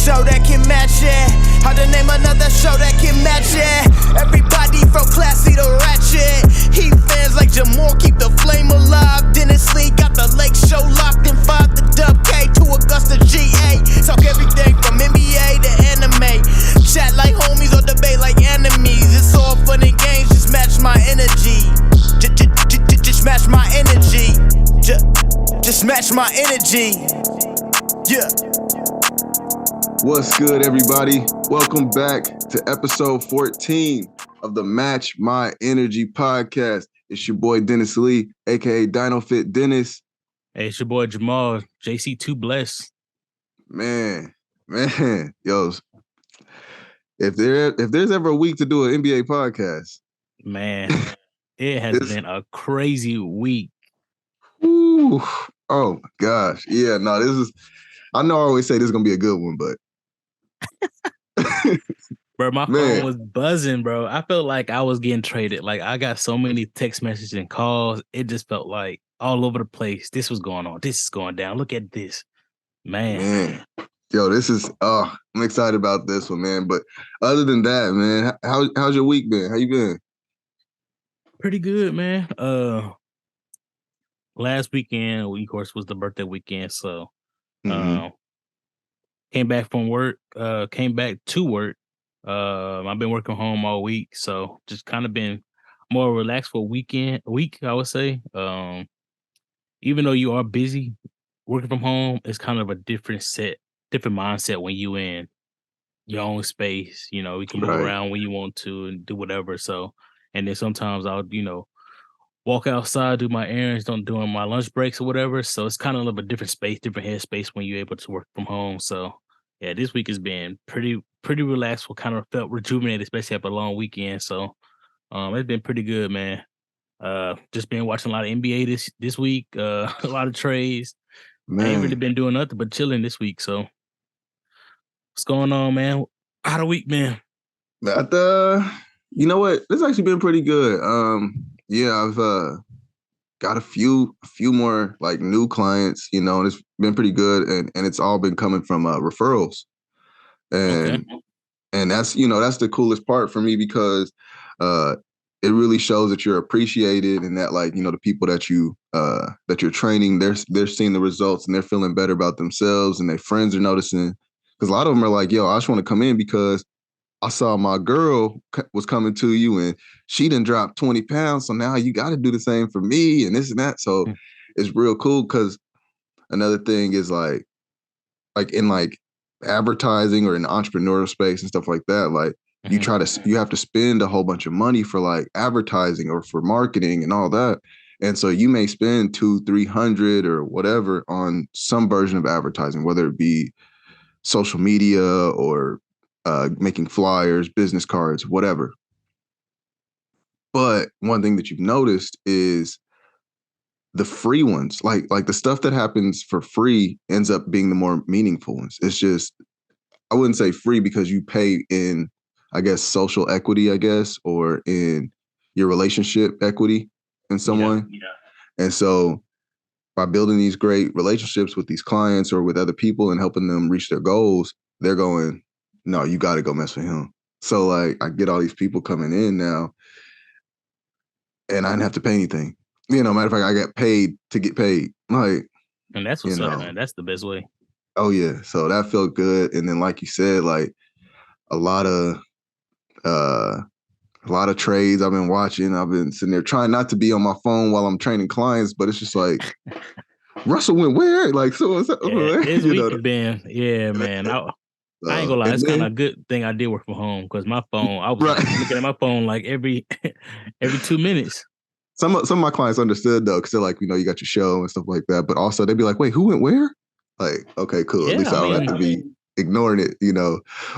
show that can match it. How to name another show that can match it. Everybody from classy to ratchet. Heat fans like Jamal keep the flame alive. Dennis Lee got the lake show locked in 5 to Dub K to Augusta GA. Talk everything from NBA to anime. Chat like homies or debate like enemies. It's all fun and games, just match my energy. Just match my energy. Just match my energy. Yeah. What's good, everybody? Welcome back to episode 14 of the Match My Energy podcast. It's your boy Dennis Lee, aka Dino Fit Dennis. Hey, it's your boy Jamal, JC2 Bless. Man, yo, if there's ever a week to do an NBA podcast, man, it has been a crazy week. Ooh, oh my gosh, yeah, no, I know I always say this is gonna be a good one, but bro, my phone was buzzing, bro. I felt like I was getting traded. Like, I got so many text messages and calls. It just felt like all over the place. This was going on. This is going down. Look at this. Man. Yo, I'm excited about this one, man. But other than that, man, how's your week been? How you been? Pretty good, man. Last weekend, of course, was the birthday weekend. So came back from work, came back to work. I've been working home all week, so just kind of been more relaxed for a week, I would say. Even though you are busy, working from home is kind of a different mindset when you in your own space. You know, you can move around when you want to and do whatever. So, and then sometimes I'll, walk outside, do my errands, during my lunch breaks or whatever. So it's kind of a different space, different headspace when you're able to work from home. So yeah, this week has been pretty relaxed. Kind of felt rejuvenated, especially after a long weekend. So it's been pretty good, man. Just been watching a lot of NBA this week. A lot of trades. Man. I ain't really been doing nothing but chilling this week. So what's going on, man? How the week been? You know what? It's actually been pretty good. I've got a few more like new clients, and it's been pretty good, and it's all been coming from referrals, and that's that's the coolest part for me because it really shows that you're appreciated and that the people that you're training, they're seeing the results and they're feeling better about themselves and their friends are noticing, because a lot of them are like, yo, I just want to come in because I saw my girl was coming to you and she done dropped 20 pounds. So now you got to do the same for me and this and that. So it's real cool because another thing is like in advertising or in the entrepreneurial space and stuff like that, you have to spend a whole bunch of money for advertising or for marketing and all that. And so you may spend $200-300 or whatever on some version of advertising, whether it be social media or making flyers, business cards, whatever. But one thing that you've noticed is the free ones, like the stuff that happens for free ends up being the more meaningful ones. It's just, I wouldn't say free because you pay in, I guess, social equity, or in your relationship equity in someone. Yeah. And so by building these great relationships with these clients or with other people and helping them reach their goals, they're going, no, you got to go mess with him. So I get all these people coming in now and I didn't have to pay anything. Matter of fact, I got paid to get paid. And that's what's up, man. That's the best way. Oh yeah. So that felt good. And then like you said, a lot of trades I've been watching. I've been sitting there trying not to be on my phone while I'm training clients, but it's just like Russell went where? So what's up? This week has been, man. I ain't gonna lie, it's kind of a good thing I did work from home because my phone, I was looking at my phone every 2 minutes. Some of my clients understood though, because they're like, you got your show and stuff like that. But also they'd be like, wait, who went where? Okay, cool. At least I don't have to be ignoring it,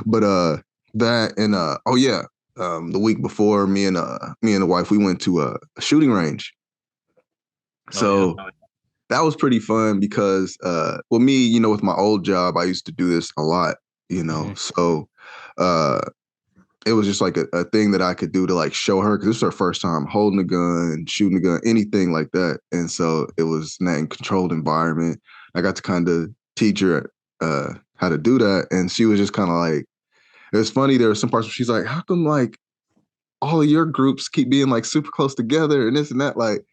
But that and the week before, me and the wife, we went to a shooting range. So that was pretty fun because me, with my old job, I used to do this a lot. So it was just a thing that I could do to show her, because this was her first time holding a gun, shooting a gun, anything like that. And so it was in that controlled environment. I got to kind of teach her how to do that. And she was just kind of like, it was funny. There were some parts where she's like, how come like all of your groups keep being like super close together and this and that, like,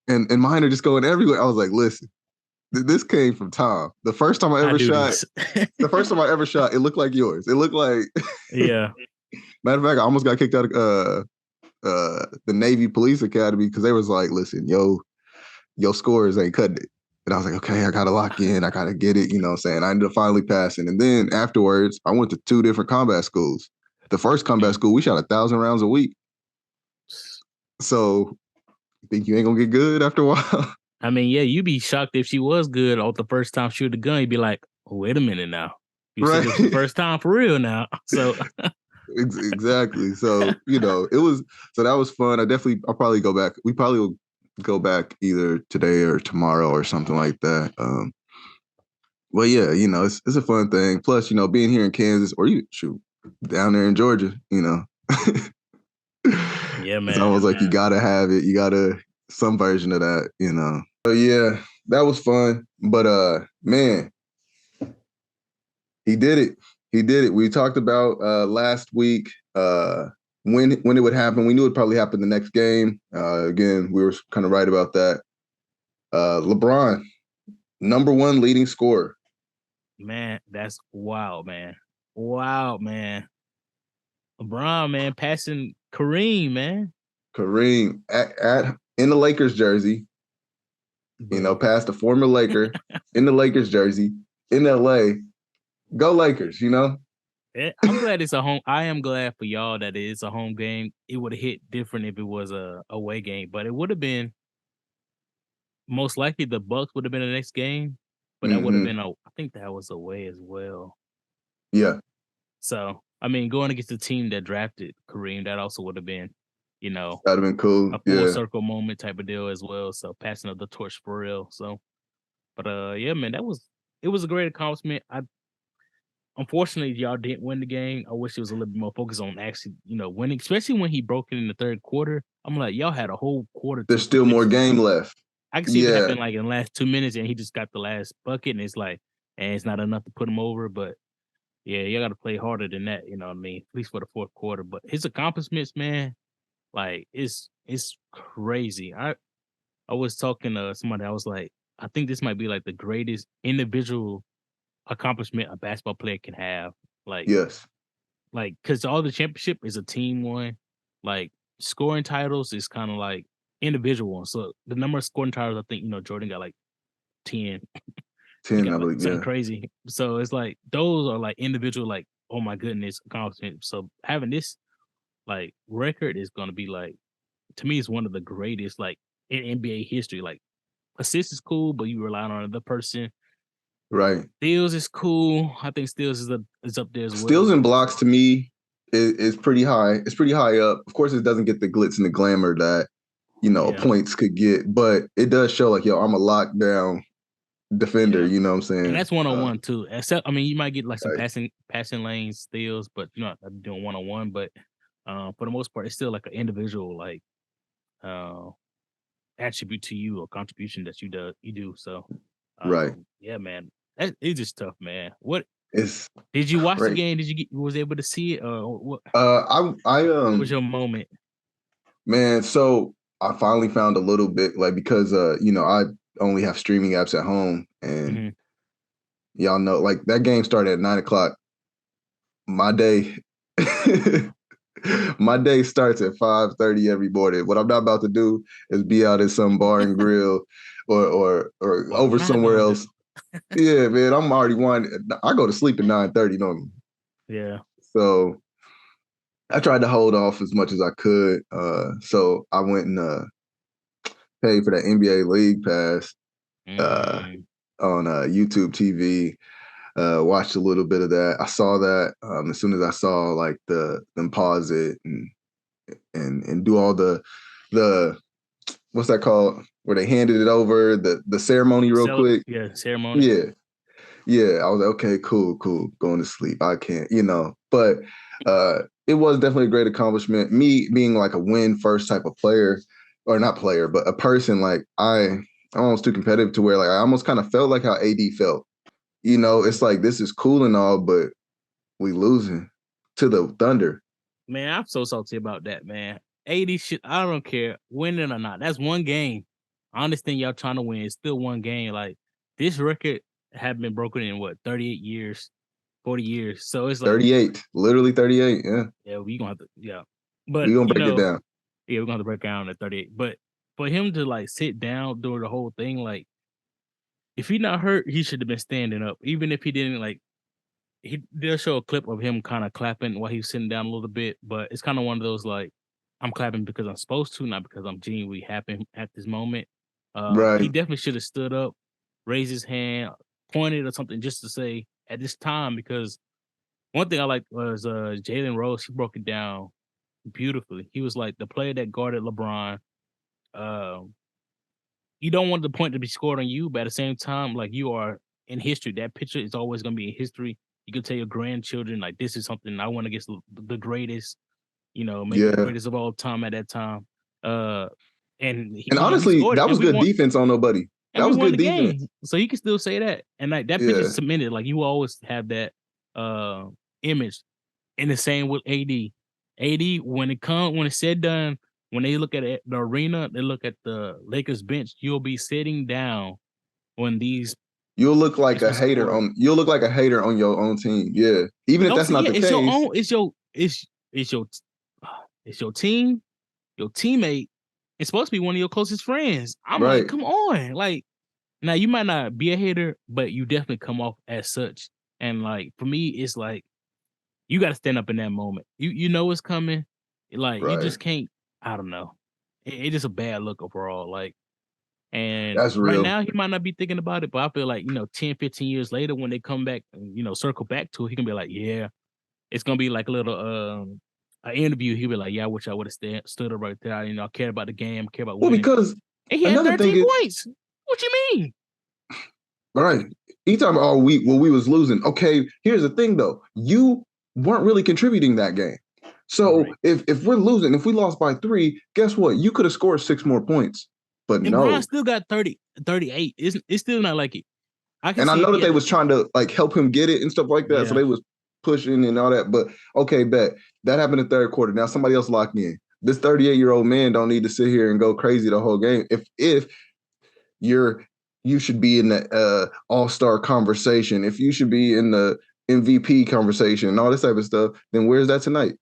and mine are just going everywhere. I was like, listen, this came from Tom. The first time I ever shot, it looked like yours. It looked like, yeah. Matter of fact, I almost got kicked out of the Navy Police Academy because they was like, listen, your scores ain't cutting it. And I was like, okay, I gotta lock in, I gotta get it, you know what I'm saying? I ended up finally passing. And then afterwards, I went to 2 different combat schools. The first combat school, we shot 1,000 rounds a week. So you think you ain't gonna get good after a while? I mean, yeah, you'd be shocked if she was good off the first time shoot the gun. You'd be like, oh, wait a minute now. You said this the first time for real now. So exactly. So, that was fun. I'll probably go back. We probably will go back either today or tomorrow or something like that. Well, yeah, it's a fun thing. Plus, being here in Kansas or you shoot down there in Georgia, yeah, man. It's almost like you gotta have it. You gotta some version of that, So yeah, that was fun. But man, he did it. He did it. We talked about last week when it would happen. We knew it would probably happen the next game. Again, we were kind of right about that. LeBron, #1 leading scorer. Man, that's wild, man. Wow, man. LeBron, man, passing Kareem, man. Kareem in the Lakers jersey, past a former Laker in the Lakers jersey in LA. Go Lakers, I'm glad it's a home. I am glad for y'all that it's a home game. It would have hit different if it was a away game, but it would have been most likely the Bucks would have been the next game, but that would have been I think that was away as well. Yeah. So I mean, going against the team that drafted Kareem, that also would have been, that'd have been cool. A full circle moment type of deal as well. So passing of the torch for real. So, but yeah, man, it was a great accomplishment. Unfortunately, y'all didn't win the game. I wish it was a little bit more focused on actually, winning, especially when he broke it in the third quarter. I'm like, y'all had a whole quarter. There's still more game left. I can see it happen like in the last 2 minutes, and he just got the last bucket, and it's like, and it's not enough to put him over. But yeah, you got to play harder than that. You know what I mean? At least for the fourth quarter. But his accomplishments, man, like it's crazy. I was talking to somebody. I was like, I think this might be like the greatest individual accomplishment a basketball player can have. Like, yes, like because all the championship is a team one. Like scoring titles is kind of like individual ones. So the number of scoring titles, I think Jordan got like 10. 10, I believe. Something crazy. So it's like those are like individual, like, oh my goodness, accomplishment. So having this like record is gonna be like, to me, it's one of the greatest like in NBA history. Like assists is cool, but you rely on another person. Right. Steals is cool. I think steals is up there as well. Steals and blocks to me is pretty high. It's pretty high up. Of course, it doesn't get the glitz and the glamour that points could get, but it does show like, I'm a lockdown defender. You know what I'm saying? And that's 1-on-1 too. Except, I mean, you might get like some passing lane steals, but you're not doing 1-on-1. But for the most part, it's still like an individual like attribute to you or contribution that you do. So right. Yeah, man. It's just tough, man. Did you watch great. the game? Did you was able to see it? Or what? What was your moment? Man, so I finally found a little bit like because I only have streaming apps at home, and y'all know like that game started at 9:00. My day starts at 5:30 every morning. What I'm not about to do is be out at some bar and grill or over somewhere else. Yeah, man, I'm already winding. I go to sleep at 9:30 normally. Yeah. So I tried to hold off as much as I could. So I went and paid for that NBA League Pass on YouTube TV. Watched a little bit of that. I saw that as soon as I saw like them pause it and do all the what's that called? Where they handed it over, the ceremony real quick. Yeah, ceremony. Yeah. I was like, okay, cool. Going to sleep. I can't, But it was definitely a great accomplishment. Me being like a win first type of player, or not player, but a person, like I'm almost too competitive to where like I almost kind of felt like how AD felt. you know, it's like this is cool and all, but we losing to the Thunder. Man, I'm so salty about that, man. 80 shit. I don't care winning or not. That's one game. I understand y'all trying to win. It's still one game. Like this record have been broken in what 38 years, 40 years. So it's like 38, literally 38. Yeah, we gonna have to. Yeah, but We gonna you break it know, down. yeah, we're gonna have to break down at 38. But for him to like sit down during the whole thing, like if he not hurt, he should have been standing up. Even if he didn't like they'll show a clip of him kind of clapping while he's sitting down a little bit, but it's kind of one of those like I'm clapping because I'm supposed to, not because I'm genuinely happy at this moment. He Right. definitely should have stood up, raised his hand, pointed or something just to say at this time, because one thing I liked was Jalen Rose. He broke it down beautifully. He was like the player that guarded LeBron. Um, you don't want the point to be scored on you, but at the same time, like you are in history. That picture is always going to be in history. You can tell your grandchildren, like, this is something I want to get the greatest, maybe the Yeah. greatest of all time at that time. And And he honestly, scored it, that was and we good won, defense on nobody. and That we was won good the defense. game. So you can still say that, and like that picture Yeah. cemented. Like you always have that image. And the same with AD. AD, when it's said done, when they look at the arena, they look at the Lakers bench. You'll be sitting down when these. You'll look like a Christmas hater score. you'll look like a hater on your own team. Yeah. Even if No, that's see, not yeah, the it's your case. own. It's your team, your teammate. It's supposed to be one of your closest friends. I'm like, Right. come on, like now you might not be a hater, but you definitely come off as such. And like for me, it's like you got to stand up in that moment. You know it's coming. Like you Right. just can't. I don't know. It's just a bad look overall. Like, and That's right real. now he might not be thinking about it, but I feel like 10, 15 years later when they come back, circle back to it, he can be like, yeah, it's gonna be like a little an interview. He'll be like, yeah, I wish I would have stood up right there. I cared about the game, I care about Well, winning. because And he had another thing 13 is points. What you mean? right. You talking about we was losing. Okay, here's the thing though. You weren't really contributing that game. So Right. if we're losing, if we lost by 3, guess what? You could have scored 6 more points. But And no. Brian still got 38. It's still not like it. I can And I see if know he that they had was trying to like help him get it and stuff like that. So Yeah. they was pushing and all that. But okay, bet. That happened in third quarter. Now somebody else locked in. This 38-year-old man don't need to sit here and go crazy the whole game. If you should be in the all-star conversation, if you should be in the MVP conversation and all this type of stuff, then where's that tonight?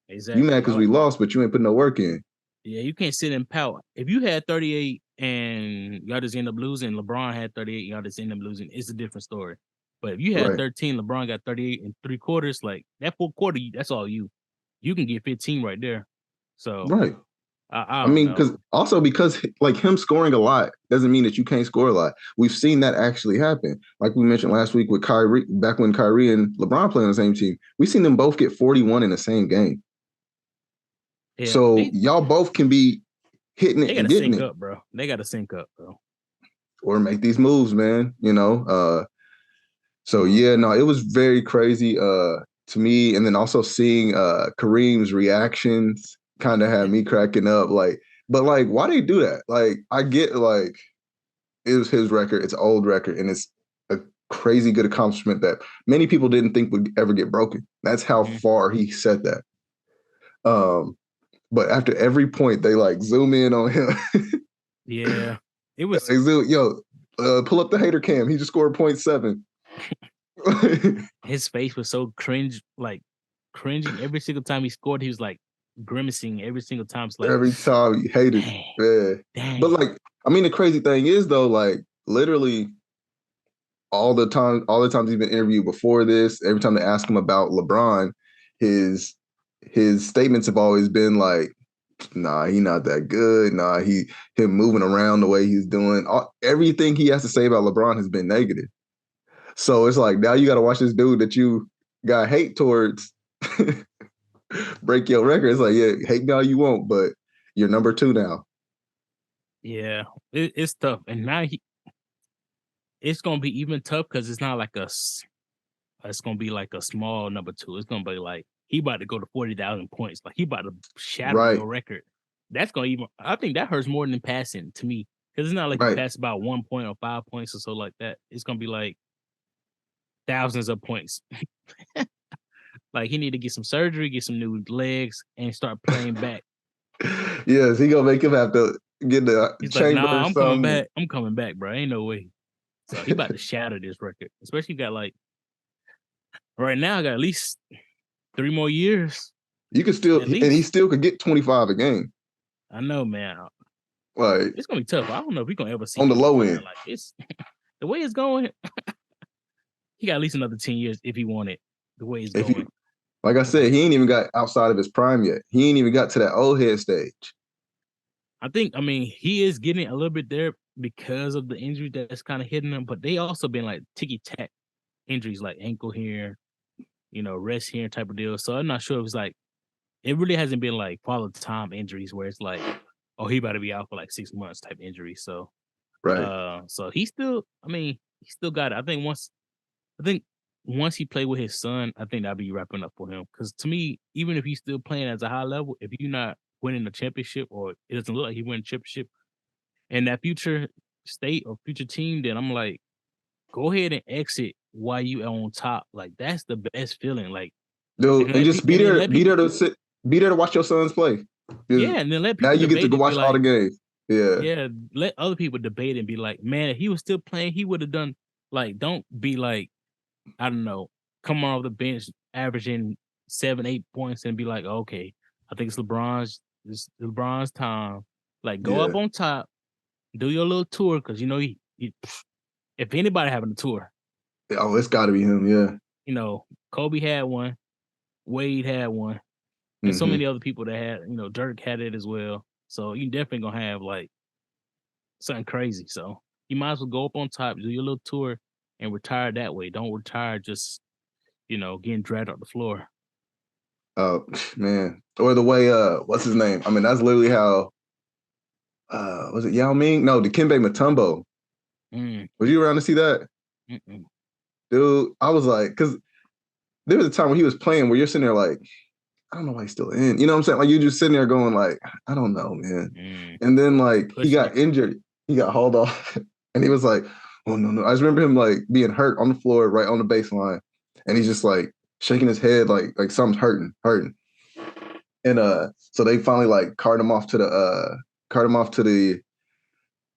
Exactly. You mad because we lost, but you ain't put no work in. Yeah, you can't sit in power. If you had 38 and y'all just end up losing, LeBron had 38, y'all just end up losing, it's a different story. But if you had Right. 13, LeBron got 38 in 3 quarters, like that 4th quarter, that's all you. You can get 15 right there. So Right. I I don't mean, know. because like him scoring a lot doesn't mean that you can't score a lot. We've seen that actually happen. Like we mentioned last week with Kyrie, back when Kyrie and LeBron played on the same team, we've seen them both get 41 in the same game. Yeah, So y'all both can be hitting it they and gotta getting sync it. up, bro. They gotta sync up, bro. Or make these moves, man. So yeah, no, it was very crazy to me. And then also seeing Kareem's reactions kind of had me cracking up. But why do you do that? Like, I get like it was his record, it's an old record, and it's a crazy good accomplishment that many people didn't think would ever get broken. That's how far he said that. But after every point, they like zoom in on him. Yeah, it was. Pull up the hater cam. He just scored 0.7. His face was so cringing every single time he scored. He was like grimacing every single time. It's like every time he hated. Yeah. Dang. But the crazy thing is though, like literally all the times he's been interviewed before this, every time they ask him about LeBron, his statements have always been like, nah, he not that good. Nah, him moving around the way he's doing. Everything he has to say about LeBron has been negative. So it's like now you got to watch this dude that you got hate towards break your record. It's like, yeah, hate me all you want, but you're number 2 now. Yeah, it's tough, and now it's gonna be even tough because it's not like it's gonna be like a small number 2. It's gonna be like he about to go to 40,000 points. Like he about to shatter your record. That's gonna I think that hurts more than passing to me because it's not like you pass about 1 point or 5 points or so like that. It's gonna be like thousands of points. Like he need to get some surgery, get some new legs, and start playing back. Yes, he gonna make him have to get the He's like, chamber nah, or I'm coming something. back. I'm coming back, bro. Ain't no way. So he about to shatter this record. Especially got like right now, I got at least 3 more years. You could still, At and he least. still could get 25 a game. I know, man. Like It's gonna be tough. I don't know if we're gonna ever see on the low 25. end. Like it's the way it's going. He got at least another 10 years if he wanted. The way it's If he, going. like I said, he ain't even got outside of his prime yet. He ain't even got to that old head stage. I mean, he is getting a little bit there because of the injury that's kind of hitting him, but they also been like ticky tack injuries, like ankle here, rest here type of deal. So I'm not sure if it's like it really hasn't been like father time injuries where it's like, oh, he about to be out for like 6 months type injury. So Right. so he still got it. I think once he played with his son, I think that'll be wrapping up for him. Because to me, even if he's still playing at a high level, if you're not winning a championship or it doesn't look like he win a championship in that future state or future team, then I'm like, go ahead and exit while you on top. Like that's the best feeling. Like, Dude, and just be then there, let people, be there to watch your sons play. yeah, and then let Now people you get to debate go it. Be watch all the like, games. Yeah. yeah, let other people debate and be like, man, if he was still playing, he would have done. Like, don't be like, I don't know, come off the bench averaging 7-8 points and be like, okay, I think it's LeBron's time. Like, go up Yeah. on top, do your little tour because if anybody having a tour, Oh, it's got to be him. Yeah. Kobe had one, Wade had one, and so Mm-hmm. many other people that had, Dirk had it as well. So you definitely gonna have like something crazy. So you might as well go up on top, do your little tour, and retire that way. Don't retire just getting dragged off the floor. Oh man. Or the way what's his name? I mean, that's literally how was it Yao Ming? No, Dikembe Mutombo. Was you around to see that? Mm-mm. Dude, I was like, because there was a time when he was playing where you're sitting there like, I don't know why he's still in. You know what I'm saying? Like you're just sitting there going like, I don't know, man. And then like he got injured, he got hauled off, and he was like, oh no. I just remember him like being hurt on the floor, right on the baseline, and he's just like shaking his head like something's hurting. And so they finally like carted him off to the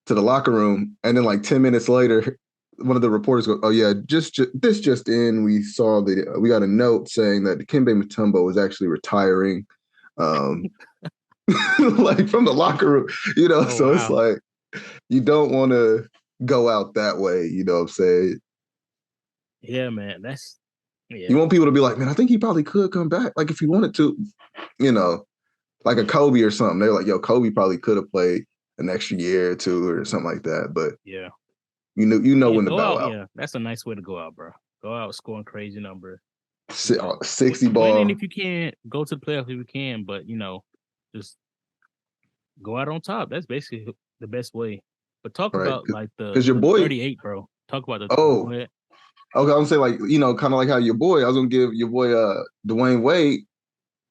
locker room, and then like 10 minutes later, one of the reporters goes, "Oh yeah, this just in. We saw we got a note saying that Dikembe Mutombo was actually retiring, like from the locker room, So wow. It's like you don't want to go out that way, you know what I'm saying? Yeah, man, You want people to be like, man, I think he probably could come back, like if he wanted to, like a Kobe or something. They're like, yo, Kobe probably could have played an extra year or two or something like that, but yeah. You know when to bow out. Yeah, that's a nice way to go out, bro. Go out scoring crazy number. 60 ball. Winning if you can, go to the playoffs if you can, but just go out on top. That's basically the best way. But talk about like the your boy 38, bro. Talk about the go ahead. Okay, I'm saying like, kind of like how your boy, I was gonna give your boy Dwayne Wade,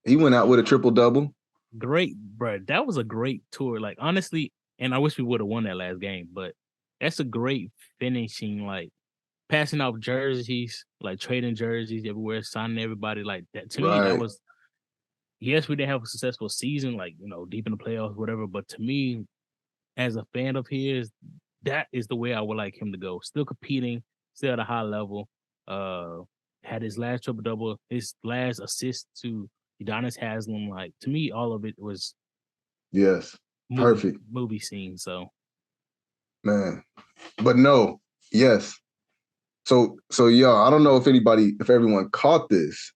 he went out with a triple-double. Great, bro. That was a great tour. Like honestly, and I wish we would have won that last game, but that's a great finishing, like passing off jerseys, like trading jerseys everywhere, signing everybody like that. To me, that was, yes, we didn't have a successful season, like, deep in the playoffs, whatever. But to me, as a fan of his, that is the way I would like him to go. Still competing, still at a high level. Had his last triple-double, his last assist to Udonis Haslem. Like, to me, all of it was perfect movie scene. So, man, but no, yes. So y'all, I don't know if everyone caught this,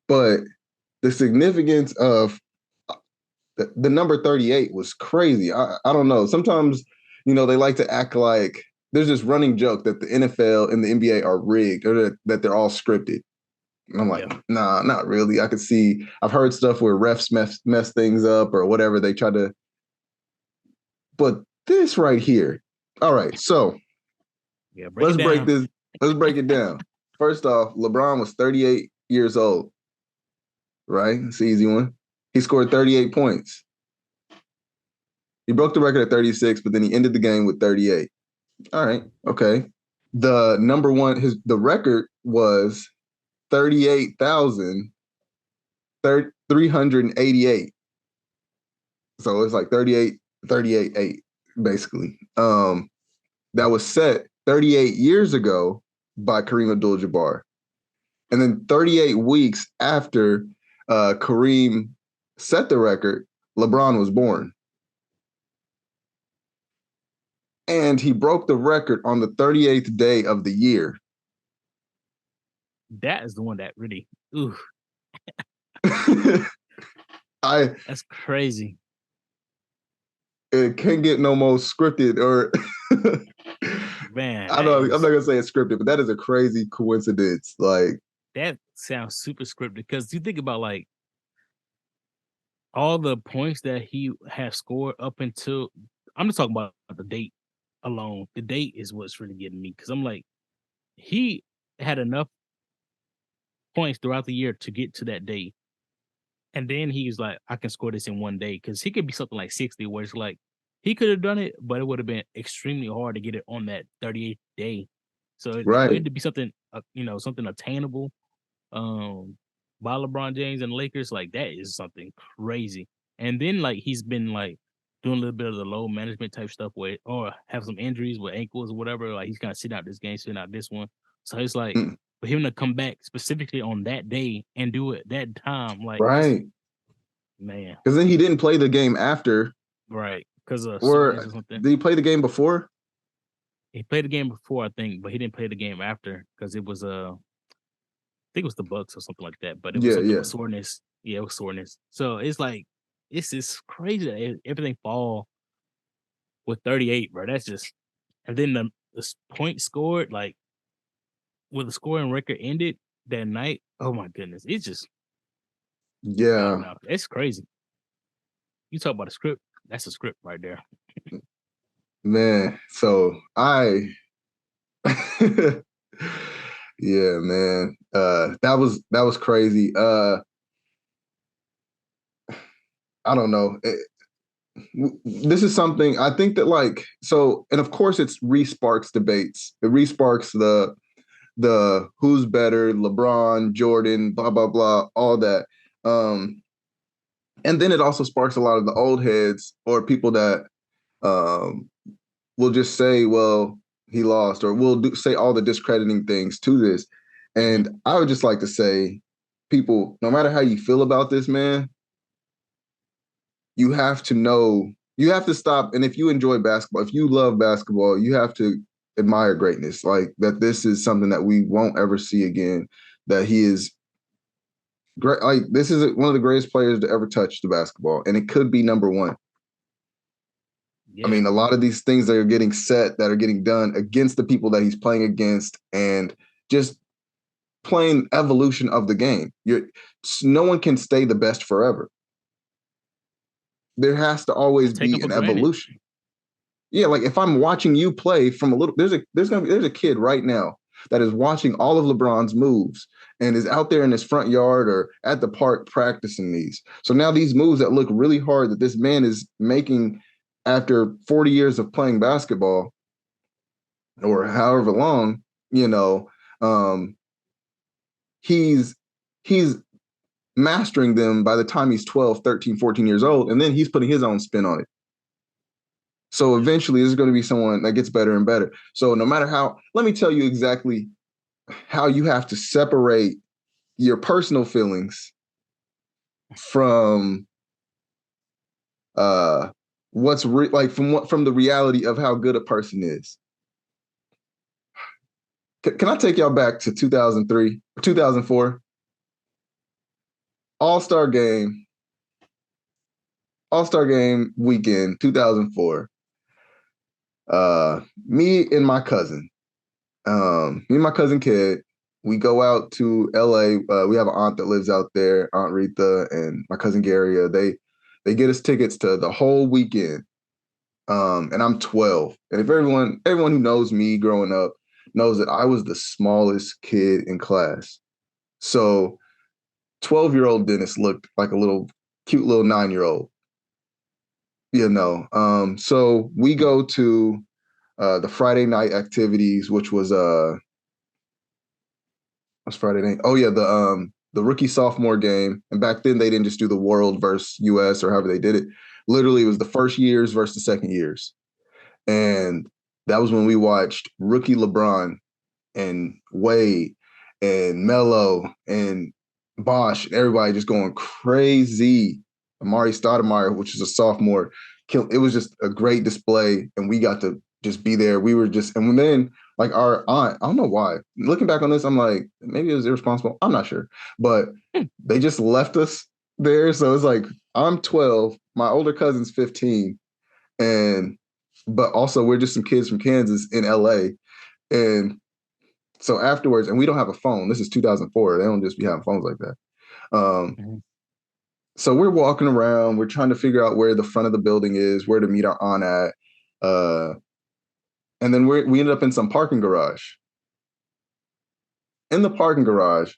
but the significance of the number 38 was crazy. I don't know. Sometimes, they like to act like there's this running joke that the NFL and the NBA are rigged or that they're all scripted. And I'm like, nah, not really. I've heard stuff where refs mess things up or whatever. They try to, but this right here. All right, so let's break it down. First off, LeBron was 38 years old, right? It's an easy one. He scored 38 points. He broke the record at 36, but then he ended the game with 38. All right, okay. The number one, the record was 38,388. So it's like 38, basically. That was set 38 years ago by Kareem Abdul-Jabbar. And then 38 weeks after Kareem set the record, LeBron was born. And he broke the record on the 38th day of the year. That is the one that really, ooh, that's crazy. It can't get no more scripted or Man, I'm not gonna say it's scripted, but that is a crazy coincidence. Like that sounds super scripted because you think about like all the points that he has scored up until I'm just talking about the date alone. The date is what's really getting me because I'm like, he had enough points throughout the year to get to that day. And then he's like, I can score this in one day because he could be something like 60, where it's like he could have done it, but it would have been extremely hard to get it on that 38th day. So for it right. to be something, something attainable, by LeBron James and the Lakers, like that is something crazy. And then like he's been like doing a little bit of the load management type stuff with, or have some injuries with ankles or whatever. Like he's kind of sitting out this game, sitting out this one. So it's like for him to come back specifically on that day and do it that time, like Right. man. Because then he didn't play the game after. Right. Because of Or soreness or something. did he play the game before? He played the game before, I think, but he didn't play the game after because it was I think it was the Bucks or something like that. But it was something with soreness. Yeah, it was soreness. So it's like it's just crazy that everything fall with 38, bro. That's just and then the point scored, like when the scoring record ended that night. Oh my goodness. It's just I don't Yeah. know. It's crazy. You talk about a script, that's a script right there. Man. So yeah, man. That was crazy. I don't know. This is something I think that like so, and of course it's re-sparks debates. It re-sparks the who's better, LeBron, Jordan, blah blah blah, all that. And then it also sparks a lot of the old heads or people that um, will just say, well, he lost, or will say all the discrediting things to this. And I would just like to say, people, no matter how you feel about this, man, you have to know, you have to stop. And if you enjoy basketball, if you love basketball, you have to admire greatness. Like that, this is something that we won't ever see again. That he is great. Like this is one of the greatest players to ever touch the basketball, and it could be number one. Yeah. I mean, a lot of these things that are getting set, that are getting done against the people that he's playing against, and just plain evolution of the game. No one can stay the best forever. There has to always be an evolution. Yeah, like if I'm watching you play from a little, there's a kid right now that is watching all of LeBron's moves and is out there in his front yard or at the park practicing these. So now these moves that look really hard that this man is making after 40 years of playing basketball or however long, he's mastering them by the time he's 12, 13, 14 years old, and then he's putting his own spin on it. So eventually there's going to be someone that gets better and better. So no matter how, let me tell you exactly how you have to separate your personal feelings from what's from the reality of how good a person is. Can I take y'all back to 2003 or 2004? All-Star game weekend, 2004. Me and my cousin Kid, we go out to LA. We have an aunt that lives out there, Aunt Retha, and my cousin Gary. They get us tickets to the whole weekend. And I'm 12. And if everyone who knows me growing up knows that I was the smallest kid in class. So 12-year-old Dennis looked like a cute little 9-year-old. So we go to the Friday night activities, which was what's Friday night? Oh yeah, the rookie sophomore game. And back then they didn't just do the world versus US or however they did it. Literally, it was the first years versus the second years. And that was when we watched rookie LeBron and Wade and Melo and Bosch, everybody just going crazy. Amari Stoudemire, which is a sophomore, it was just a great display, and we got to just be there. We were just, and then like our aunt, I don't know why. Looking back on this, I'm like, maybe it was irresponsible. I'm not sure, but they just left us there. So it's like I'm 12, my older cousin's 15, and but also we're just some kids from Kansas in LA, and so afterwards, and we don't have a phone. This is 2004. They don't just be having phones like that. So we're walking around. We're trying to figure out where the front of the building is, where to meet our aunt at. And then we ended up in some parking garage. In the parking garage,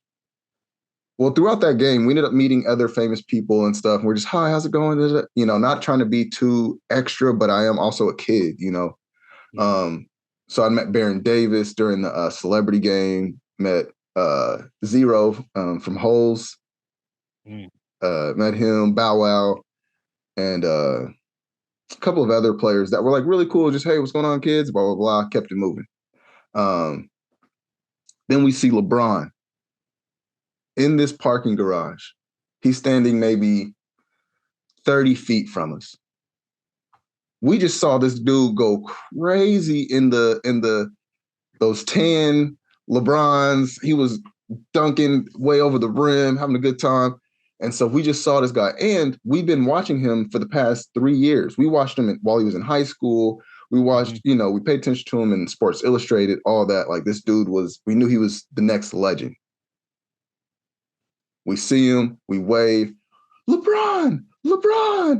well, throughout that game, we ended up meeting other famous people and stuff. And we're just, hi, how's it going? You know, not trying to be too extra, but I am also a kid, you know. So I met Baron Davis during the celebrity game, met Zero from Holes, met him, Bow Wow, and a couple of other players that were like really cool. Just, hey, what's going on, kids? Blah, blah, blah. Kept it moving. Then we see LeBron in this parking garage. He's standing maybe 30 feet from us. We just saw this dude go crazy in those tan LeBrons. He was dunking way over the rim, having a good time. And so we just saw this guy. And we've been watching him for the past 3 years. We watched him while he was in high school. We watched, you know, we paid attention to him in Sports Illustrated, all that. Like this dude we knew he was the next legend. We see him, we wave, LeBron,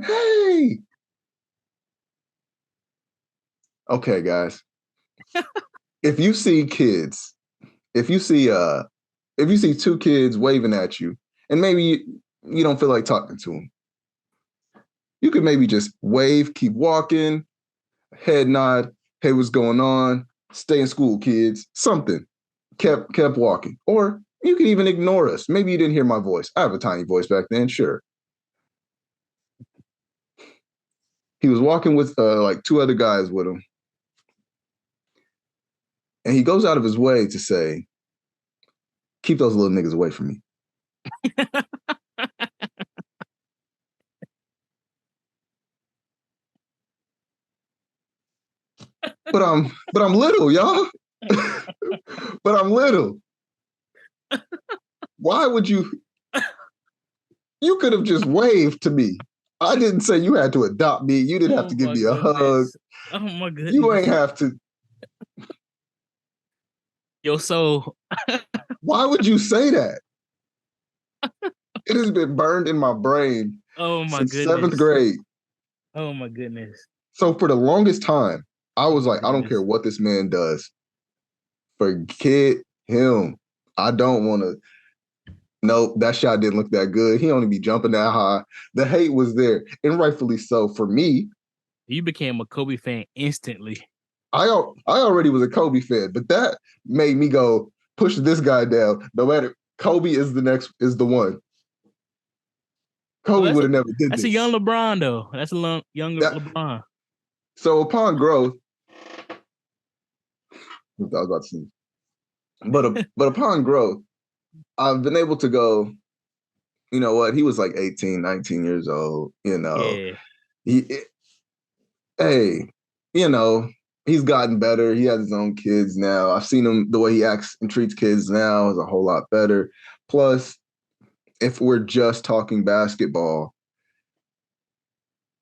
hey. Okay, guys. If you see kids, if you see two kids waving at you, and maybe you don't feel like talking to them, you could maybe just wave, keep walking, head nod, hey, what's going on? Stay in school, kids. Something. Kept walking. Or you can even ignore us. Maybe you didn't hear my voice. I have a tiny voice back then, sure. He was walking with like 2 other guys with him. And he goes out of his way to say, keep those little niggas away from me. But I'm little, y'all. But I'm little. Why would you could have just waved to me. I didn't say you had to adopt me. You didn't have to give me a hug. Oh my goodness. You ain't have to. Yo, so why would you say that? It has been burned in my brain since 7th grade. Oh my goodness. So for the longest time, I was like, I don't care what this man does. Forget him. I don't want to. Nope, that shot didn't look that good. He only be jumping that high. The hate was there, and rightfully so for me. You became a Kobe fan instantly. I already was a Kobe fan, but that made me go push this guy down. No matter, Kobe is the one. Kobe would have never did this. That's a young LeBron, though. That's a younger LeBron. So upon growth, I was about to say, but upon growth, I've been able to go, you know what? He was like 18, 19 years old, you know. Yeah. Hey, you know, he's gotten better. He has his own kids now. I've seen him, the way he acts and treats kids now is a whole lot better. Plus, if we're just talking basketball,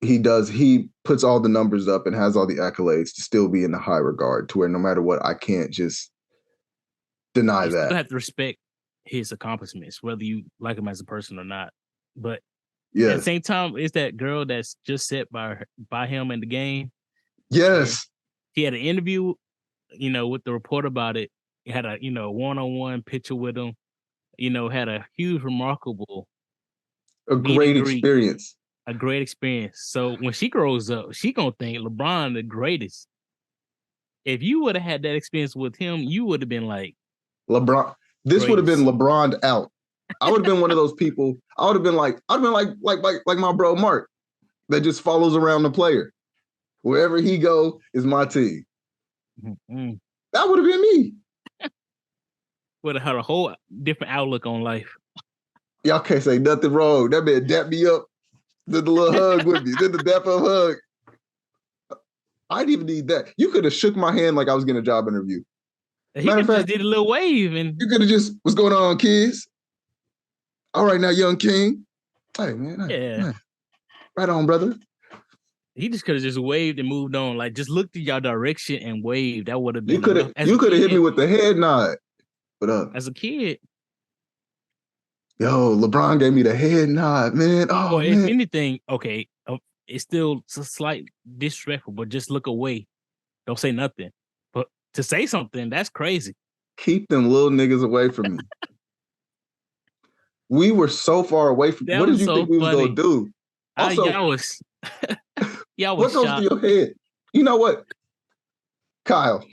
he puts all the numbers up and has all the accolades to still be in the high regard, to where no matter what, I can't just deny that. You have to respect his accomplishments, whether you like him as a person or not. But at the same time, it's that girl that's just set by him in the game. Yes. He had an interview, you know, with the reporter about it. He had a, you know, one-on-one picture with him, you know, had a huge, remarkable great experience. A great experience. So when she grows up, she gonna think LeBron the greatest. if you would have had that experience with him, you would have been like LeBron. This would have been greatest. LeBron out. I would have been one of those people. I would have been like my bro Mark that just follows around the player. Wherever he go is my team. Mm-mm. That would have been me. Would have had a whole different outlook on life. Y'all can't say nothing wrong. That man dapped me up. Did the little hug with me. Did the dap up hug. I didn't even need that. You could have shook my hand like I was getting a job interview. He could just did a little wave and you could have just, what's going on, kids? All right now, young king. Hey, man. yeah. Right on, brother. He just could have just waved and moved on. Like just looked in y'all direction and waved. That would have been. You could have hit me with the head nod. What up? As a kid. Yo, LeBron gave me the head nod, man. Oh, or man. if anything, okay, it's still a slight disrespectful, but just look away. Don't say nothing. But to say something, that's crazy. Keep them little niggas away from me. We were so far away from. What did you think we was gonna do? Also, y'all was what goes through your head? You know what, Kyle?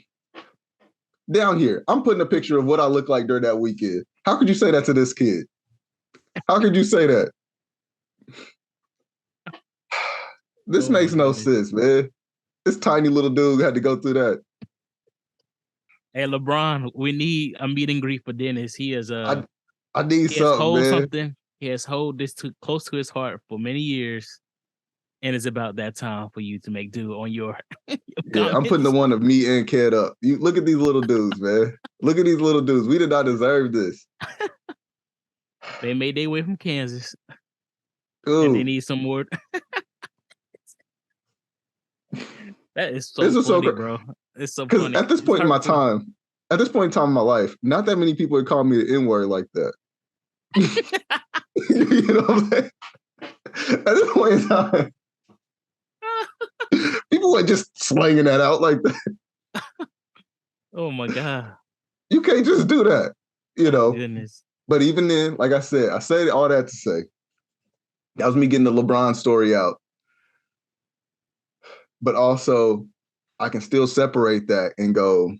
Down here, I'm putting a picture of what I look like during that weekend. How could you say that to this kid? How could you say that? This makes no sense, man. This tiny little dude had to go through that. Hey, LeBron, we need a meet and greet for Dennis. He is I need something. He has hold this close to his heart for many years, and it's about that time for you to make do on your. Yeah, I'm putting the one of me and Ked up. You look at these little dudes, man. Look at these little dudes. We did not deserve this. They made their way from Kansas. Ooh. And they need some more. That is so funny, bro. It's so funny. At this point in time in my life, not that many people would call me the N-word like that. You know what I'm saying? At this point in time, people were just slanging that out like that. Oh my God. You can't just do that, you know. Goodness. But even then, like I said all that to say, that was me getting the LeBron story out. But also, I can still separate that and go,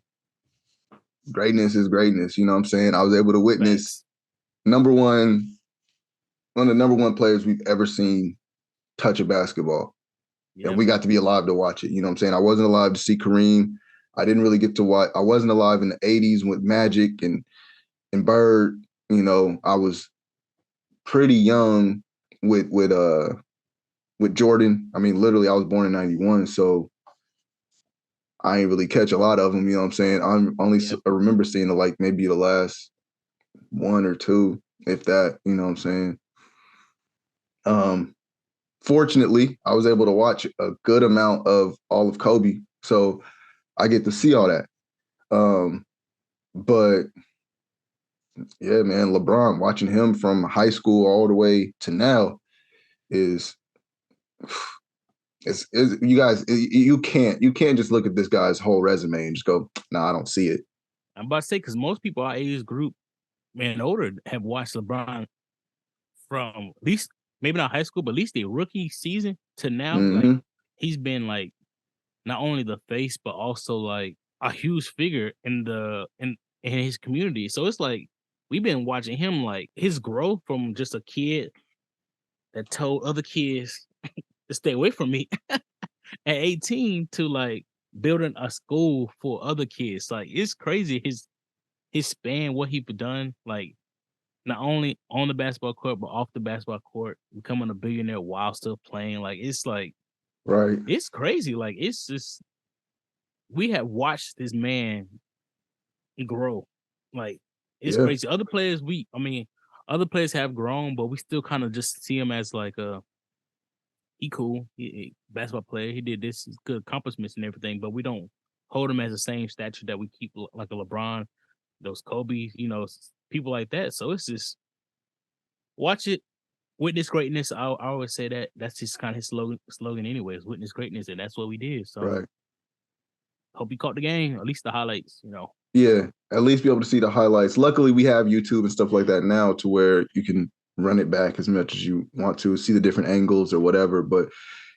greatness is greatness. You know what I'm saying? I was able to witness one of the number one players we've ever seen touch a basketball. Yep. And we got to be alive to watch it. You know what I'm saying? I wasn't alive to see Kareem. I didn't really get to watch. I wasn't alive in the 80s with Magic and Bird. You know, I was pretty young with Jordan. I mean, literally, I was born in 91, so I ain't really catch a lot of them. You know what I'm saying? I remember seeing maybe the last one or two, if that. You know what I'm saying? Fortunately, I was able to watch a good amount of all of Kobe, so I get to see all that. But yeah, man, LeBron, watching him from high school all the way to now is you guys, you can't just look at this guy's whole resume and just go, nah, I don't see it. I'm about to say, because most people our age group, man, older, have watched LeBron from at least, maybe not high school, but at least the rookie season to now. Mm-hmm. Like, he's been like not only the face, but also like a huge figure in his community. So it's like we've been watching him, like his growth from just a kid that told other kids to stay away from me at 18 to like building a school for other kids. Like, it's crazy his span, what he's done, like not only on the basketball court, but off the basketball court, becoming a billionaire while still playing. Like, it's like, right. It's crazy. Like, it's just, we have watched this man grow. Like, it's crazy. Other players, other players have grown, but we still kind of just see him as like he cool, he basketball player. He did this, good accomplishments and everything, but we don't hold him as the same stature that we keep like a LeBron, those Kobe, you know, people like that. So it's just watch it, witness greatness. I always say that. That's just kind of his slogan anyways, witness greatness, and that's what we did. So hope you caught the game, at least the highlights, you know. Yeah, at least be able to see the highlights. Luckily, we have YouTube and stuff like that now to where you can run it back as much as you want to, see the different angles or whatever. But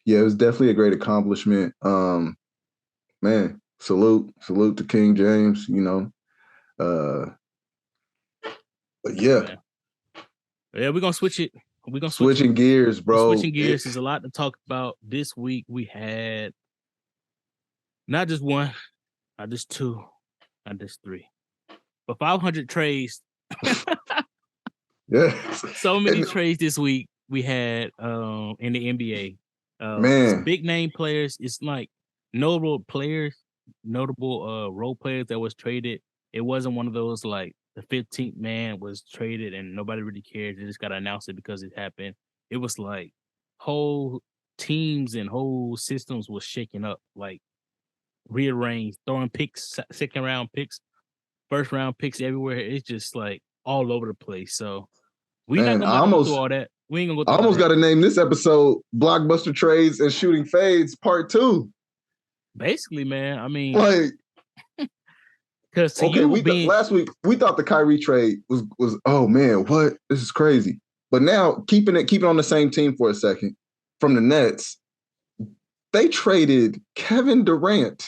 yeah, it was definitely a great accomplishment. Man, salute to King James, you know. But yeah. Yeah, we're gonna switch it. We're gonna switching gears, bro. Switching gears is a lot to talk about. This week we had not just one, not just two, not just three, but 500 trades. Yes. So many trades this week we had in the NBA. Man, Big name players. It's like notable players, notable role players that was traded. It wasn't one of those like the 15th man was traded and nobody really cared. They just got to announce it because it happened. It was like whole teams and whole systems was shaking up, like rearranged, throwing picks, second round picks, first round picks everywhere. It's just like all over the place. So we're not gonna go through all that. We ain't gonna go through I almost got to name this episode Blockbuster Trades and Shooting Fades Part 2. Basically, man. I mean, like, because last week we thought the Kyrie trade was oh man, what? This is crazy. But now keeping on the same team for a second from the Nets, they traded Kevin Durant,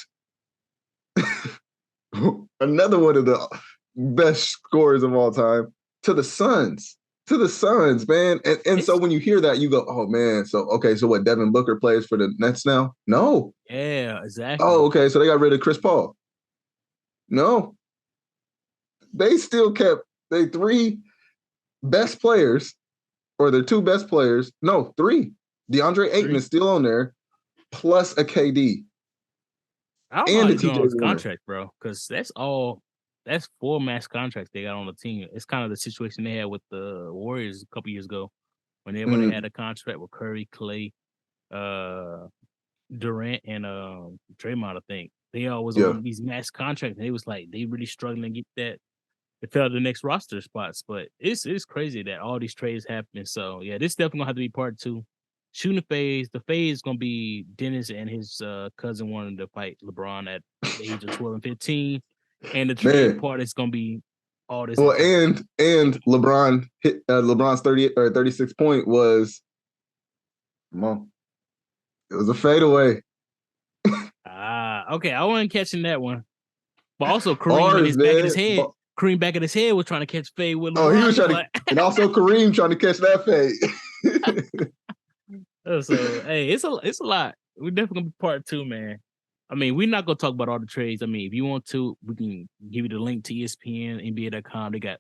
another one of the best scorers of all time, to the Suns. To the Suns, man. And so when you hear that, you go, oh man, so what, Devin Booker plays for the Nets now? No. Yeah, exactly. Oh, okay. So they got rid of Chris Paul. No. They still kept their three best players, or their two best players. No, three. DeAndre Ayton is still on there, plus a KD. I don't know how he's doing his contract, bro, because that's 4 max contracts they got on the team. It's kind of the situation they had with the Warriors a couple years ago when everybody had a contract with Curry, Clay, Durant, and Draymond, I think. They all was on these max contracts, and they really struggling to get that. It fell to the next roster spots, but it's crazy that all these trades happen. So yeah, this definitely gonna have to be part 2. Shooting phase. The phase is gonna be Dennis and his cousin wanting to fight LeBron at the age of 12 and 15. And the trade part is gonna be all this. Well, and LeBron hit LeBron's 38 or 36 point was, come on, it was a fadeaway. Okay, I wasn't catching that one. But also Kareem back in his head. Kareem back in his head was trying to catch fade with LeBron. Oh, he was trying to, and also Kareem trying to catch that fade. So hey, it's a lot. We're definitely gonna be part 2, man. I mean, we're not gonna talk about all the trades. I mean, if you want to, we can give you the link to ESPN, NBA.com. They got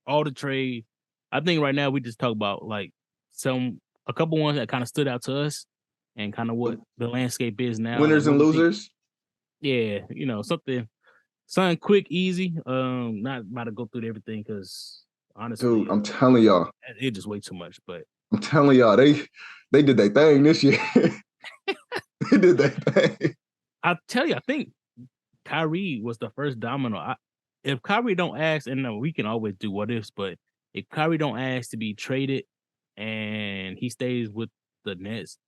all the trades. I think right now we just talk about like a couple ones that kind of stood out to us and kind of what the landscape is now. Winners and losers. Yeah, something quick, easy. Not about to go through everything because honestly, dude, I'm telling y'all, it's just way too much. But I'm telling y'all, they did their thing this year. They did their thing. I tell you, I think Kyrie was the first domino. If Kyrie don't ask, and we can always do what ifs, but if Kyrie don't ask to be traded and he stays with the Nets,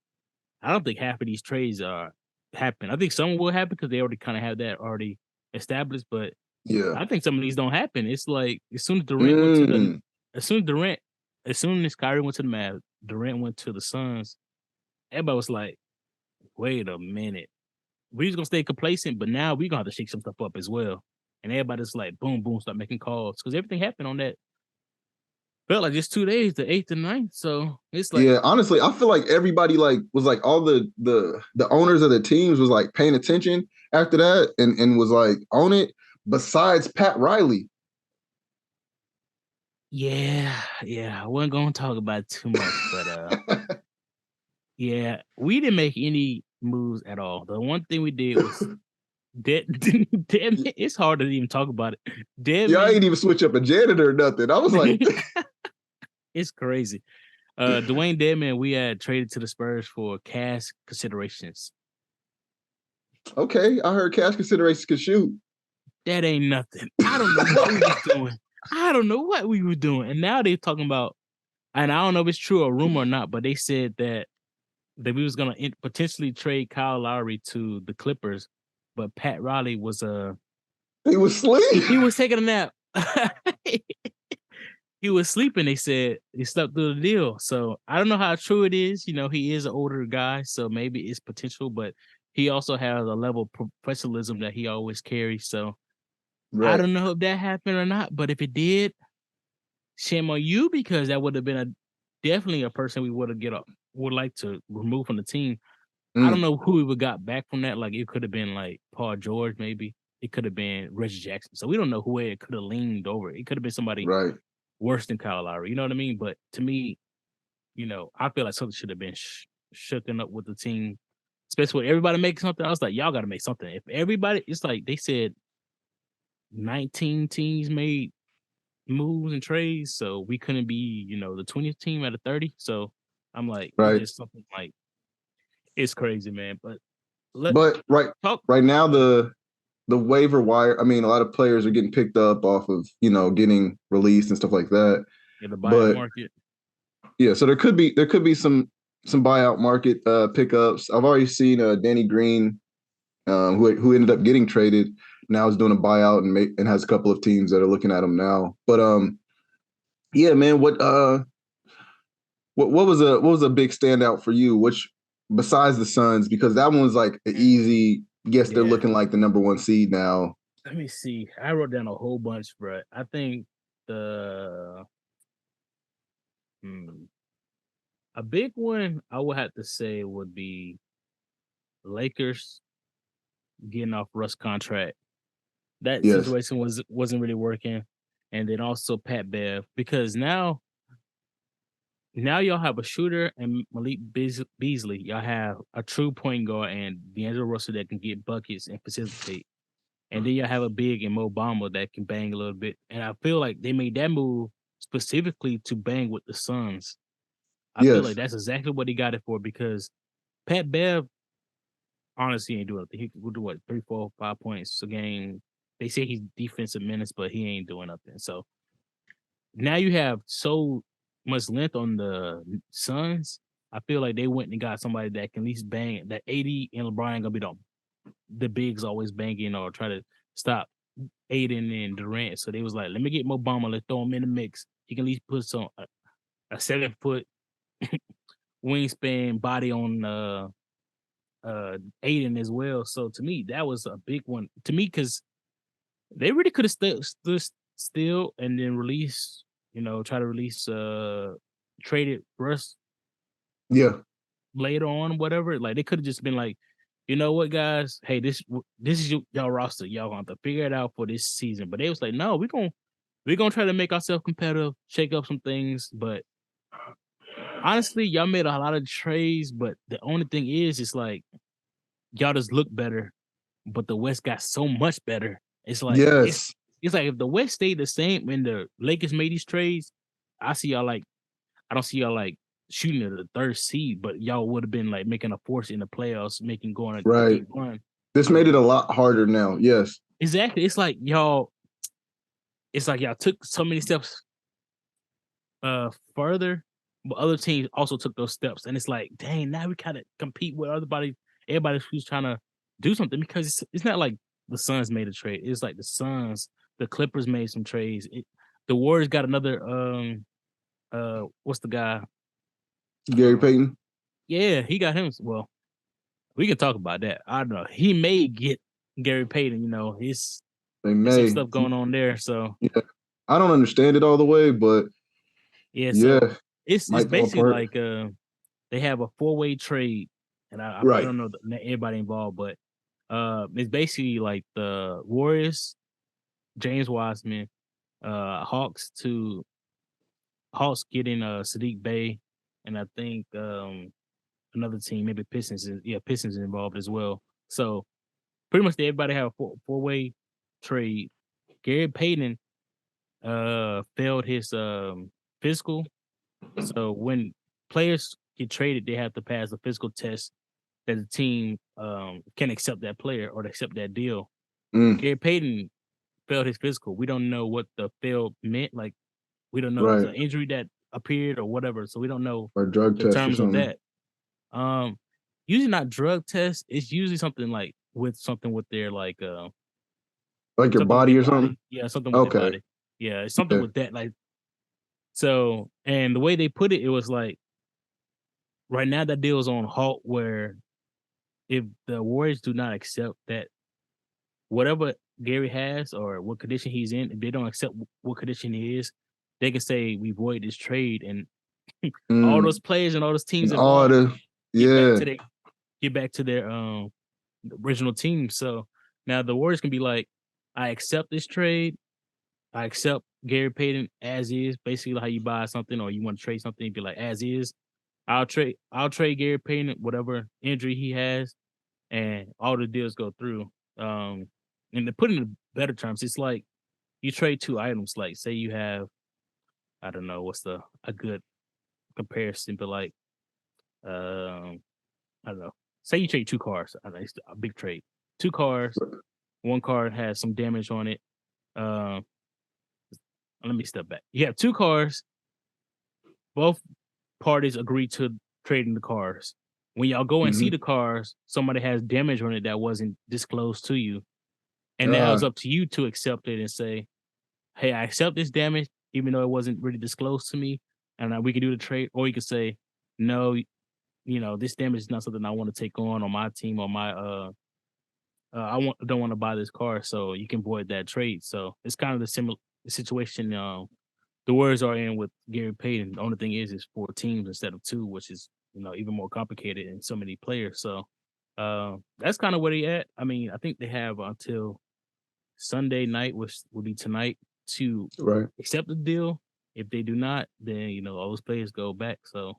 I don't think half of these trades are happen. I think some will happen because they already kind of have that already established. But yeah, I think some of these don't happen. It's like as soon as Durant went to the, as soon as Kyrie went to the Mavs, Durant went to the Suns. Everybody was like, "Wait a minute." We was gonna stay complacent, but now we gonna have to shake some stuff up as well. And everybody's like, boom, boom, start making calls because everything happened on that. Felt like just 2 days, the 8th and 9th. So it's like, yeah, honestly, I feel like everybody was like all the owners of the teams was like paying attention after that and was like on it. Besides Pat Riley. Yeah, I wasn't gonna talk about it too much, but yeah, we didn't make any moves at all. The one thing we did was it's hard to even talk about it. Y'all ain't even switch up a janitor or nothing. I was like, it's crazy. Dwayne Dedman, we had traded to the Spurs for cash considerations. Okay, I heard cash considerations could shoot. That ain't nothing. I don't know what we was doing. I don't know what we were doing. And now they're talking about, and I don't know if it's true or rumor or not, but they said that we was gonna potentially trade Kyle Lowry to the Clippers, but Pat Riley was he was sleeping. He was taking a nap. He was sleeping. They said he slept through the deal. So I don't know how true it is. He is an older guy, so maybe it's potential. But he also has a level of professionalism that he always carries. So I Right. don't know if that happened or not, but if it did, shame on you because that would have been definitely a person we would like to remove from the team. I don't Mm, know who we would got back from that. Like it could have been like Paul George, maybe. It could have been Reggie Jackson. So we don't know who it could have leaned over. It could have been somebody right. worse than Kyle Lowry. You know what I mean? But to me, I feel like something should have been shooken up with the team, especially when everybody making something. I was like, y'all got to make something. If everybody, it's like they said, 19 teams made moves and trades, so we couldn't be, the 20th team out of 30. So I'm like, it's Right. just something like it's crazy, man. But let But talk. right now the waiver wire, I mean, a lot of players are getting picked up off of, getting released and stuff like that. In the buyout But market. yeah, so there could be some buyout market pickups. I've already seen Danny Green, who ended up getting traded, now is doing a buyout and has a couple of teams that are looking at him now. But yeah, man, what was a big standout for you? Which besides the Suns, because that one was like an easy guess. They're Yeah. looking like the number one seed now. Let me see. I wrote down a whole bunch, bro. I think the a big one I would have to say would be Lakers getting off Russ contract. That Yes, situation wasn't really working, and then also Pat Bev because now y'all have a shooter and Malik Beasley. Y'all have a true point guard and D'Angelo Russell that can get buckets and facilitate. And then y'all have a big and Mo Bamba that can bang a little bit. And I feel like they made that move specifically to bang with the Suns. I feel like yes, that's exactly what he got it for because Pat Bev honestly ain't doing nothing. He could do what 3, 4, 5 points a game. They say he's defensive minutes, but he ain't doing nothing. So now you have so much length on the Suns. I feel like they went and got somebody that can at least bang that 80 and LeBron ain't gonna be the bigs always banging or try to stop Aiden and Durant. So they was like, let me get Mo Bamba, let's throw him in the mix. He can at least put a 7 foot wingspan body on Aiden as well. So to me, that was a big one. To me, because they really could have stood still and then try to release traded Russ yeah, later on, whatever. Like they could have just been like, you know what, guys? Hey, this is y'all roster. Y'all gonna have to figure it out for this season. But they was like, no, we're gonna try to make ourselves competitive, shake up some things. But honestly, y'all made a lot of trades. But the only thing is, it's like y'all just look better. But the West got so much better. It's like yes, it's like if the West stayed the same when the Lakers made these trades, I don't see y'all like shooting at the third seed, but y'all would have been like making a force in the playoffs, going a right. deep run. This made So it a lot harder now. Yes, exactly, it's like y'all took so many steps further, but other teams also took those steps, and it's like, dang, now we kind of compete with everybody who's trying to do something because it's not like the Suns made a trade. It's like the Clippers made some trades. The Warriors got another what's the guy? Gary Payton. Yeah, he got him. Well, we can talk about that. I don't know. He may get Gary Payton. They There's some may. stuff going on there. So Yeah, I don't understand it all the way, but yeah, yeah, so it's might fall basically apart. like they have a 4-way trade, and I Right. don't know everybody involved, but it's basically like the Warriors, James Wiseman, Hawks getting Sadiq Bey, and I think another team, maybe Pistons. Pistons is involved as well. So pretty much everybody have a four-way trade. Gary Payton failed his physical. So when players get traded, they have to pass a physical test that the team can accept that player or accept that deal. Mm, Gary Payton failed his physical. We don't know what the fail meant. Like we don't know if it was right. an injury that appeared or whatever. So we don't know Or drug the test or terms of something. that. Um, Usually not drug tests. It's usually something like with their like Like your something with body their or something? body. Yeah, something with their Okay. body. Yeah, it's something Yeah. with that. Like so, and the way they put it, it was like right now that deal's on halt where if the Warriors do not accept that whatever Gary has or what condition he's in, if they don't accept what condition he is, they can say we void this trade, and all those players and all those teams And all involved the get back yeah. to their original team. So now the Warriors can be like, I accept this trade. I accept Gary Payton as is, basically how you buy something or you want to trade something, you'd be like, as is. I'll trade Gary Payton, whatever injury he has, and all the deals go through. And to put it in better terms, it's like you trade two items. Like say you have, I don't know, what's a good comparison, but like I don't know. Say you trade two cars. I know it's a big trade. Two cars. One car has some damage on it. Uh, Let me step back. You have two cars. Both parties agree to trading the cars. When y'all go and see the cars, somebody has damage on it that wasn't disclosed to you. And now it's up to you to accept it and say, hey, I accept this damage, even though it wasn't really disclosed to me. And we can do the trade. Or you can say, no, this damage is not something I want to take on my team or my don't want to buy this car, so you can void that trade. So it's kind of the similar situation the Warriors are in with Gary Payton. The only thing is 4 teams instead of 2, which is even more complicated and so many players. So that's kind of where they at. I mean, I think they have until Sunday night, which will be tonight, to accept the deal. If they do not, then all those players go back. So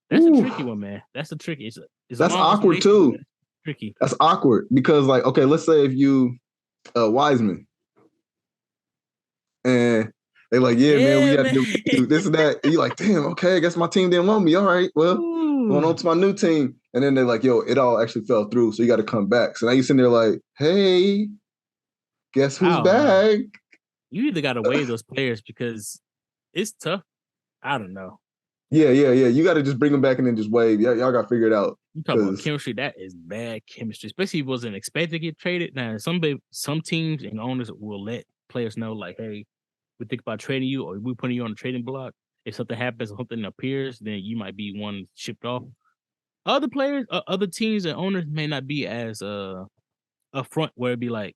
that's a tricky one, man. That's a tricky. It's that's awkward too. Tricky. That's awkward because, like, okay, let's say if you Wiseman, and they like, man, we got to do this and that. And you're like, damn, okay, I guess my team didn't want me. All right, well, going on to my new team. And then they're like, yo, it all actually fell through, so you got to come back. So now you're sitting there like, hey, guess who's back? You either got to waive those players because it's tough. I don't know. Yeah. You got to just bring them back and then just wave. Y'all got to figure it out. You talk about chemistry, that is bad chemistry, especially if it wasn't expected to get traded. Now, some teams and owners will let players know, like, hey, we think about trading you or we're putting you on the trading block. If something happens or something appears, then you might be one shipped off. Other players, other teams and owners may not be as upfront, where it'd be like,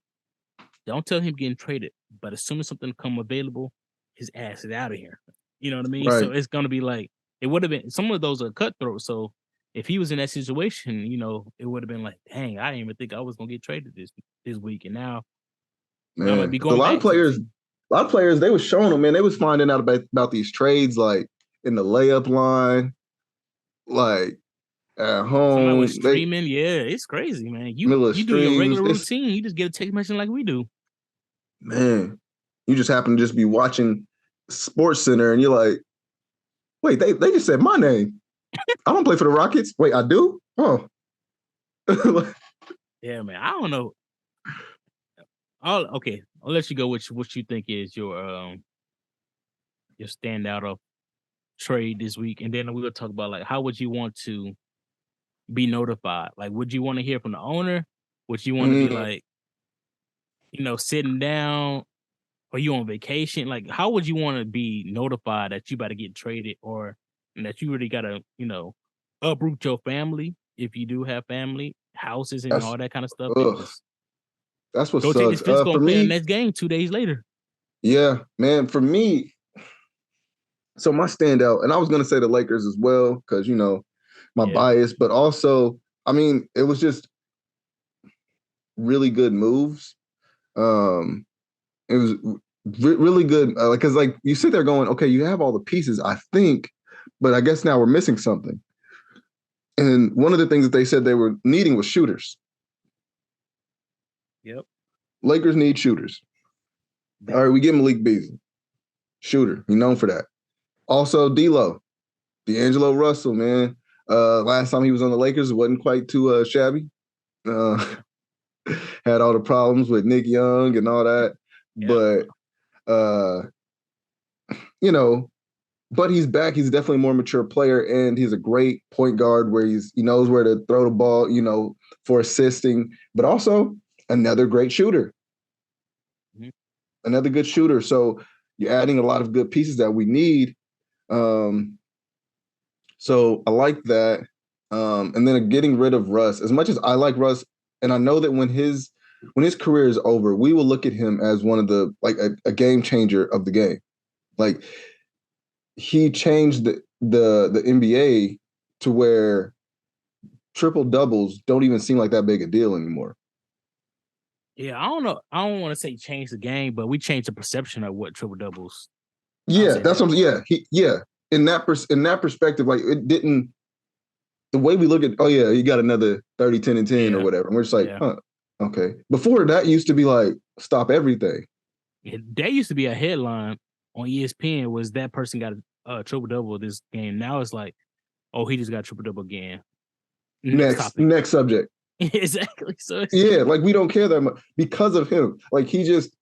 don't tell him getting traded, but as soon as something come available, his ass is out of here. You know what I mean? Right. So it's gonna be like, it would have been, some of those are cutthroat. So if he was in that situation, it would have been like, dang, I didn't even think I was gonna get traded this week, and now I might be going. A lot of players, they was showing them, man. They was finding out about these trades, like in the layup line, like at home. Somebody was streaming. It's crazy, man. You do your regular routine. You just get a text message like we do. Man, you just happen to just be watching Sports Center, and you're like, wait, they just said my name. I don't play for the Rockets. Wait, I do? Oh. Yeah, man. I don't know. I'll let you go with what you think is your standout of trade this week, and then we'll talk about, like, how would you want to be notified? Like, would you want to hear from the owner? Would you want to be like, sitting down? Are you on vacation? Like, how would you want to be notified that you about to get traded, or that you really gotta, uproot your family if you do have family, houses, and all that kind of stuff? That's what go sucks. Take this physical and play the next game 2 days later. Yeah, man. For me, so my standout, and I was gonna say the Lakers as well, because my bias, but also, I mean, it was just really good moves. It was really good, because like you sit there going, okay, you have all the pieces, I think, but I guess now we're missing something. And one of the things that they said they were needing was shooters. Yep. Lakers need shooters. All right, we get Malik Beasley. Shooter. He's known for that. Also, D'Angelo Russell, man. Last time he was on the Lakers, it wasn't quite too shabby. Had all the problems with Nick Young and all that. Yep. But, but he's back. He's definitely a more mature player, and he's a great point guard where he knows where to throw the ball, for assisting, but also another great shooter. Mm-hmm. Another good shooter. So you're adding a lot of good pieces that we need. So I like that. And then getting rid of Russ. As much as I like Russ, and I know that when his career is over, we will look at him as one of the like a game changer of the game. Like he changed the NBA to where triple doubles don't even seem like that big a deal anymore. Yeah, I don't know. I don't want to say change the game, but we changed the perception of what triple doubles. Yeah, that's what I'm. Yeah. In that perspective, like it didn't. The way we look at, oh yeah, you got another 30, 10, and 10 or whatever. And we're just like, huh, okay. Before that used to be like, stop everything. Yeah, that used to be a headline on ESPN was that person got a triple double this game. Now it's like, oh, he just got triple double again. Next subject. Exactly. So yeah, like we don't care that much because of him. Like he just,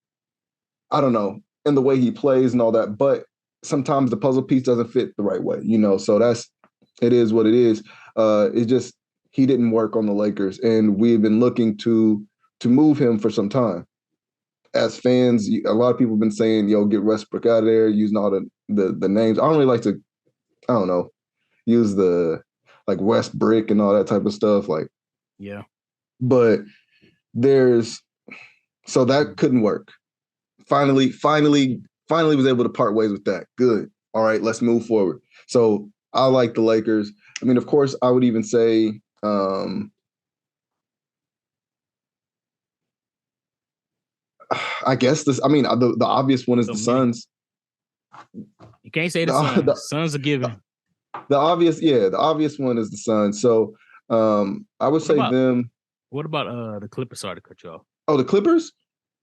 I don't know, and the way he plays and all that. But sometimes the puzzle piece doesn't fit the right way, So it is what it is. It just he didn't work on the Lakers, and we've been looking to move him for some time. As fans, a lot of people have been saying, "Yo, get Westbrook out of there," using all the names. I don't really like to, I don't know, use the like West Brick and all that type of stuff. Like, yeah, but so that couldn't work. Finally was able to part ways with that. Good. All right, let's move forward. So I like the Lakers. I mean, of course, I would even say I guess this. I mean, the obvious one is the Suns. You can't say the Suns. Suns are given. The obvious one is the Suns. So I would say them. What about the Clippers? Sorry to cut you off. Oh, the Clippers?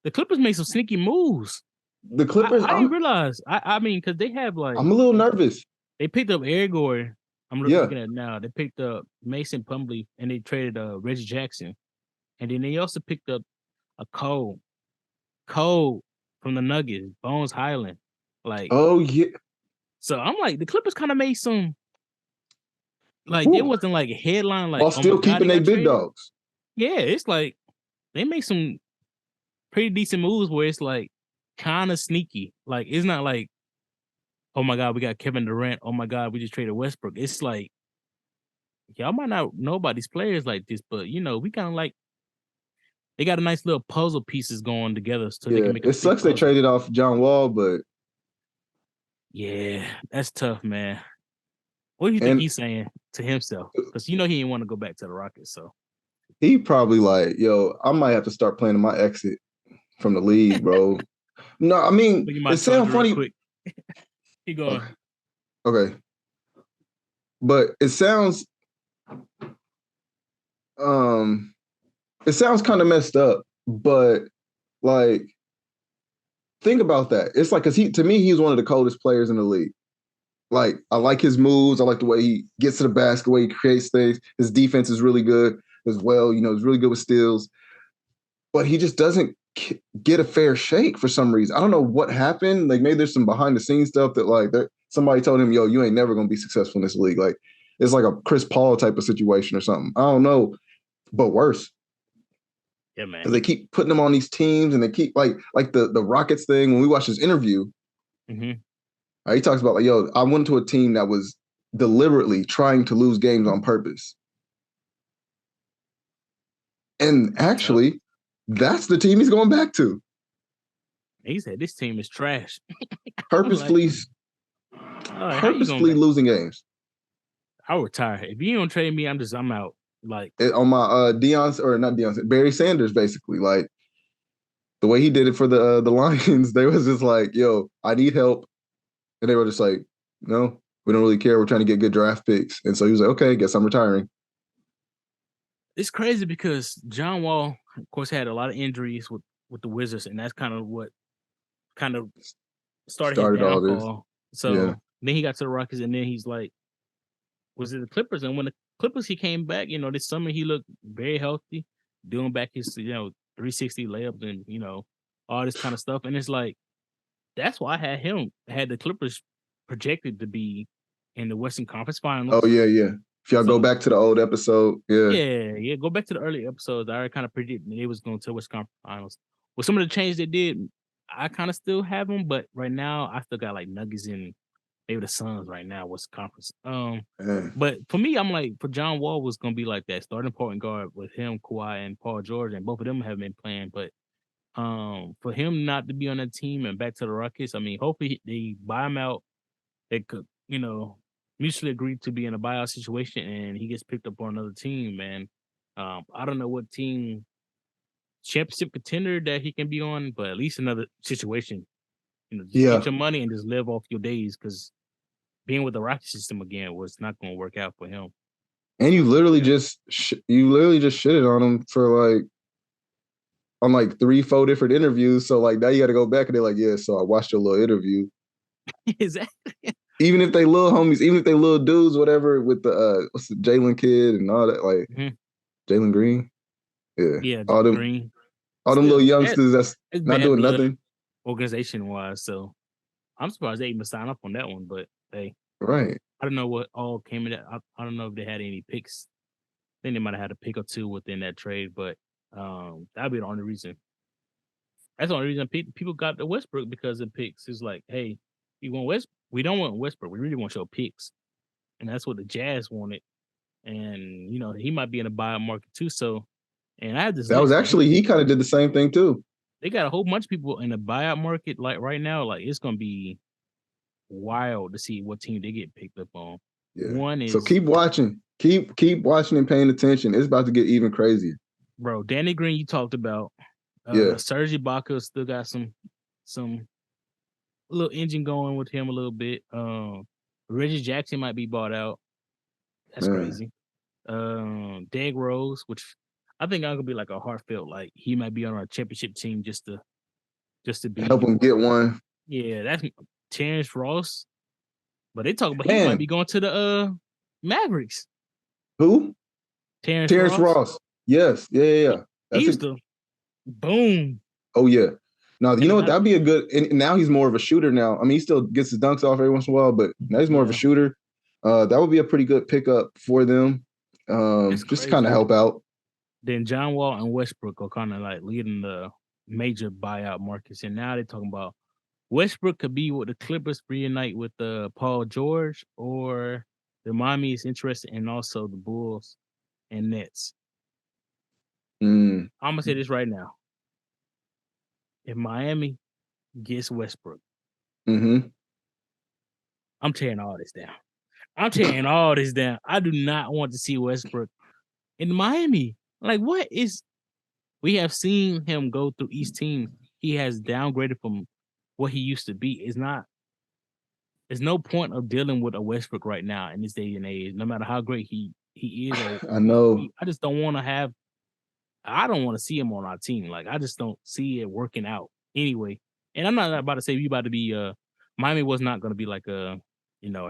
The Clippers made some sneaky moves. The Clippers? I didn't realize. I mean, because they have like. I'm a little nervous. They picked up Eric Gordon. I'm looking at it now. They picked up Mason Plumlee and they traded Reggie Jackson. And then they also picked up a Cole from the Nuggets, Bones Highland. Like, oh yeah. So I'm like, the Clippers kind of made some, like, it wasn't like a headline, like, while still keeping their big dogs. Yeah, it's like they make some pretty decent moves where it's like kind of sneaky. Like, it's not like, oh my God, we got Kevin Durant. Oh my God, we just traded Westbrook. It's like, y'all might not know about these players like this, but we kind of like, they got a nice little puzzle pieces going together. So they can make it sucks they traded off John Wall, but yeah, that's tough, man. What do you think he's saying to himself? Because he didn't want to go back to the Rockets. So he probably like, yo, I might have to start planning my exit from the league, bro. No, I mean, it sounds funny. Keep going. Okay. But it sounds kind of messed up, but like think about that. It's like, cause to me, he's one of the coldest players in the league. Like, I like his moves. I like the way he gets to the basket, the way he creates things. His defense is really good as well. He's really good with steals, but he just doesn't get a fair shake for some reason. I don't know what happened. Like, maybe there's some behind the scenes stuff that like somebody told him, yo, you ain't never going to be successful in this league. Like, it's like a Chris Paul type of situation or something. I don't know, but worse. Yeah, man. Because they keep putting him on these teams, and they keep like the Rockets thing. When we watched his interview, he talks about like, yo, I went to a team that was deliberately trying to lose games on purpose. And actually, that's the team he's going back to. He said this team is trash. Purposefully losing games. I'll retire. If you don't trade me, I'm out. Like on my Barry Sanders, basically. Like the way he did it for the Lions, they was just like, yo, I need help. And they were just like, no, we don't really care. We're trying to get good draft picks. And so he was like, okay, guess I'm retiring. It's crazy because John Wall, of course, had a lot of injuries with the Wizards, and that's kind of what kind of started his downfall. So then he got to the Rockets, and then he's like, was it the Clippers? And when the Clippers, he came back, this summer he looked very healthy, doing back his, 360 layups and, all this kind of stuff. And it's like, that's why I had the Clippers projected to be in the Western Conference Finals. Oh, yeah. If y'all go back to the old episode, Yeah, go back to the early episodes. I already kind of predicted they was going to the Western Conference Finals. With some of the changes they did, I kind of still have them, but right now I still got like Nuggets and maybe the Suns right now. What's conference? Man. But for me, I'm like, for John Wall was gonna be like that starting point guard with him, Kawhi, and Paul George, and both of them have been playing. But for him not to be on that team and back to the Rockets, I mean, hopefully they buy him out. They could, mutually agree to be in a buyout situation, and he gets picked up on another team. Man, I don't know what team championship contender that he can be on, but at least another situation. Just Yeah. get your money and just live off your days, because being with the Rocket system again was not going to work out for him. And you literally just shitted on him for on 3-4 different interviews. So now you got to go back and they're like, yeah, so I watched your little interview. Exactly. Even if they little homies, even if they little dudes, whatever, with the what's the Jalen kid and all that, Jalen Green. Yeah, all them Green. All them little youngsters that's not doing nothing. Organization wise, so I'm surprised they even signed up on that one. But hey, right. I don't know what all came in that. I don't know if they had any picks. I think they might have had a pick or two within that trade, but that'd be the only reason. That's the only reason people got the Westbrook, because of picks. It's like, hey, you want we don't want Westbrook. We really want your picks, and that's what the Jazz wanted. And he might be in a buyout market too. So, and I had this. That was actually he kind of did the same thing too. They got a whole bunch of people in the buyout market like right now. Like, it's gonna be wild to see what team they get picked up on. Yeah. One is, so keep watching, keep watching and paying attention. It's about to get even crazier. Bro, Danny Green, you talked about. Serge Ibaka still got some little engine going with him a little bit. Reggie Jackson might be bought out. That's crazy. Derrick Rose, which I think I could be like a heartfelt, like he might be on our championship team just to be help him get one. Yeah, that's Terrence Ross. But they talk about he might be going to the Mavericks. Who? Terrence Ross. Yes. Yeah. He's the boom. Oh yeah. No, you know what? That'd be a good. And now he's more of a shooter. Now, I mean, he still gets his dunks off every once in a while, but now he's more of a shooter. That would be a pretty good pickup for them. Just to kind of help out. Then John Wall and Westbrook are kind of like leading the major buyout markets, and now they're talking about Westbrook could be with the Clippers reunite with Paul George, or the Miami is interested, and also the Bulls and Nets. I'm gonna say this right now: if Miami gets Westbrook, I'm tearing all this down. I do not want to see Westbrook in Miami. Like, what is? We have seen him go through each team. He has downgraded from what he used to be. There's no point of dealing with a Westbrook right now in this day and age, no matter how great he is. I know. I just don't want to have. I don't want to see him on our team. Like, I just don't see it working out anyway. And I'm not about to say we about to be. Miami was not going to be like a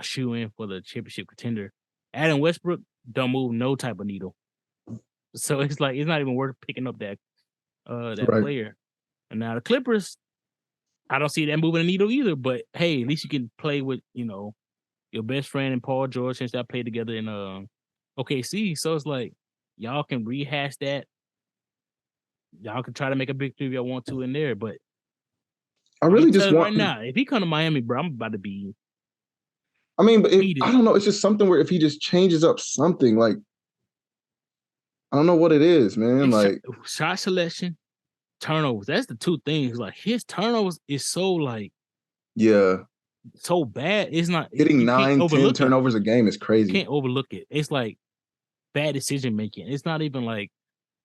shoe in for the championship contender. Adam Westbrook don't move no type of needle. So it's like it's not even worth picking up that player. And now the Clippers, I don't see them moving a needle either. But hey, at least you can play with your best friend and Paul George, since y'all played together in OKC. So it's like y'all can rehash that. Y'all can try to make a big three if y'all want to in there. But I really just want right now, if he come to Miami, bro, I'm about to be. I mean, but I don't know. It's just something where if he just changes up something, like I don't know what it is, man. Like shot selection, turnovers. That's the two things. Like, his turnovers is so so bad. It's not hitting 9-10 turnovers a game is crazy. You can't overlook it. It's like bad decision making. It's not even like,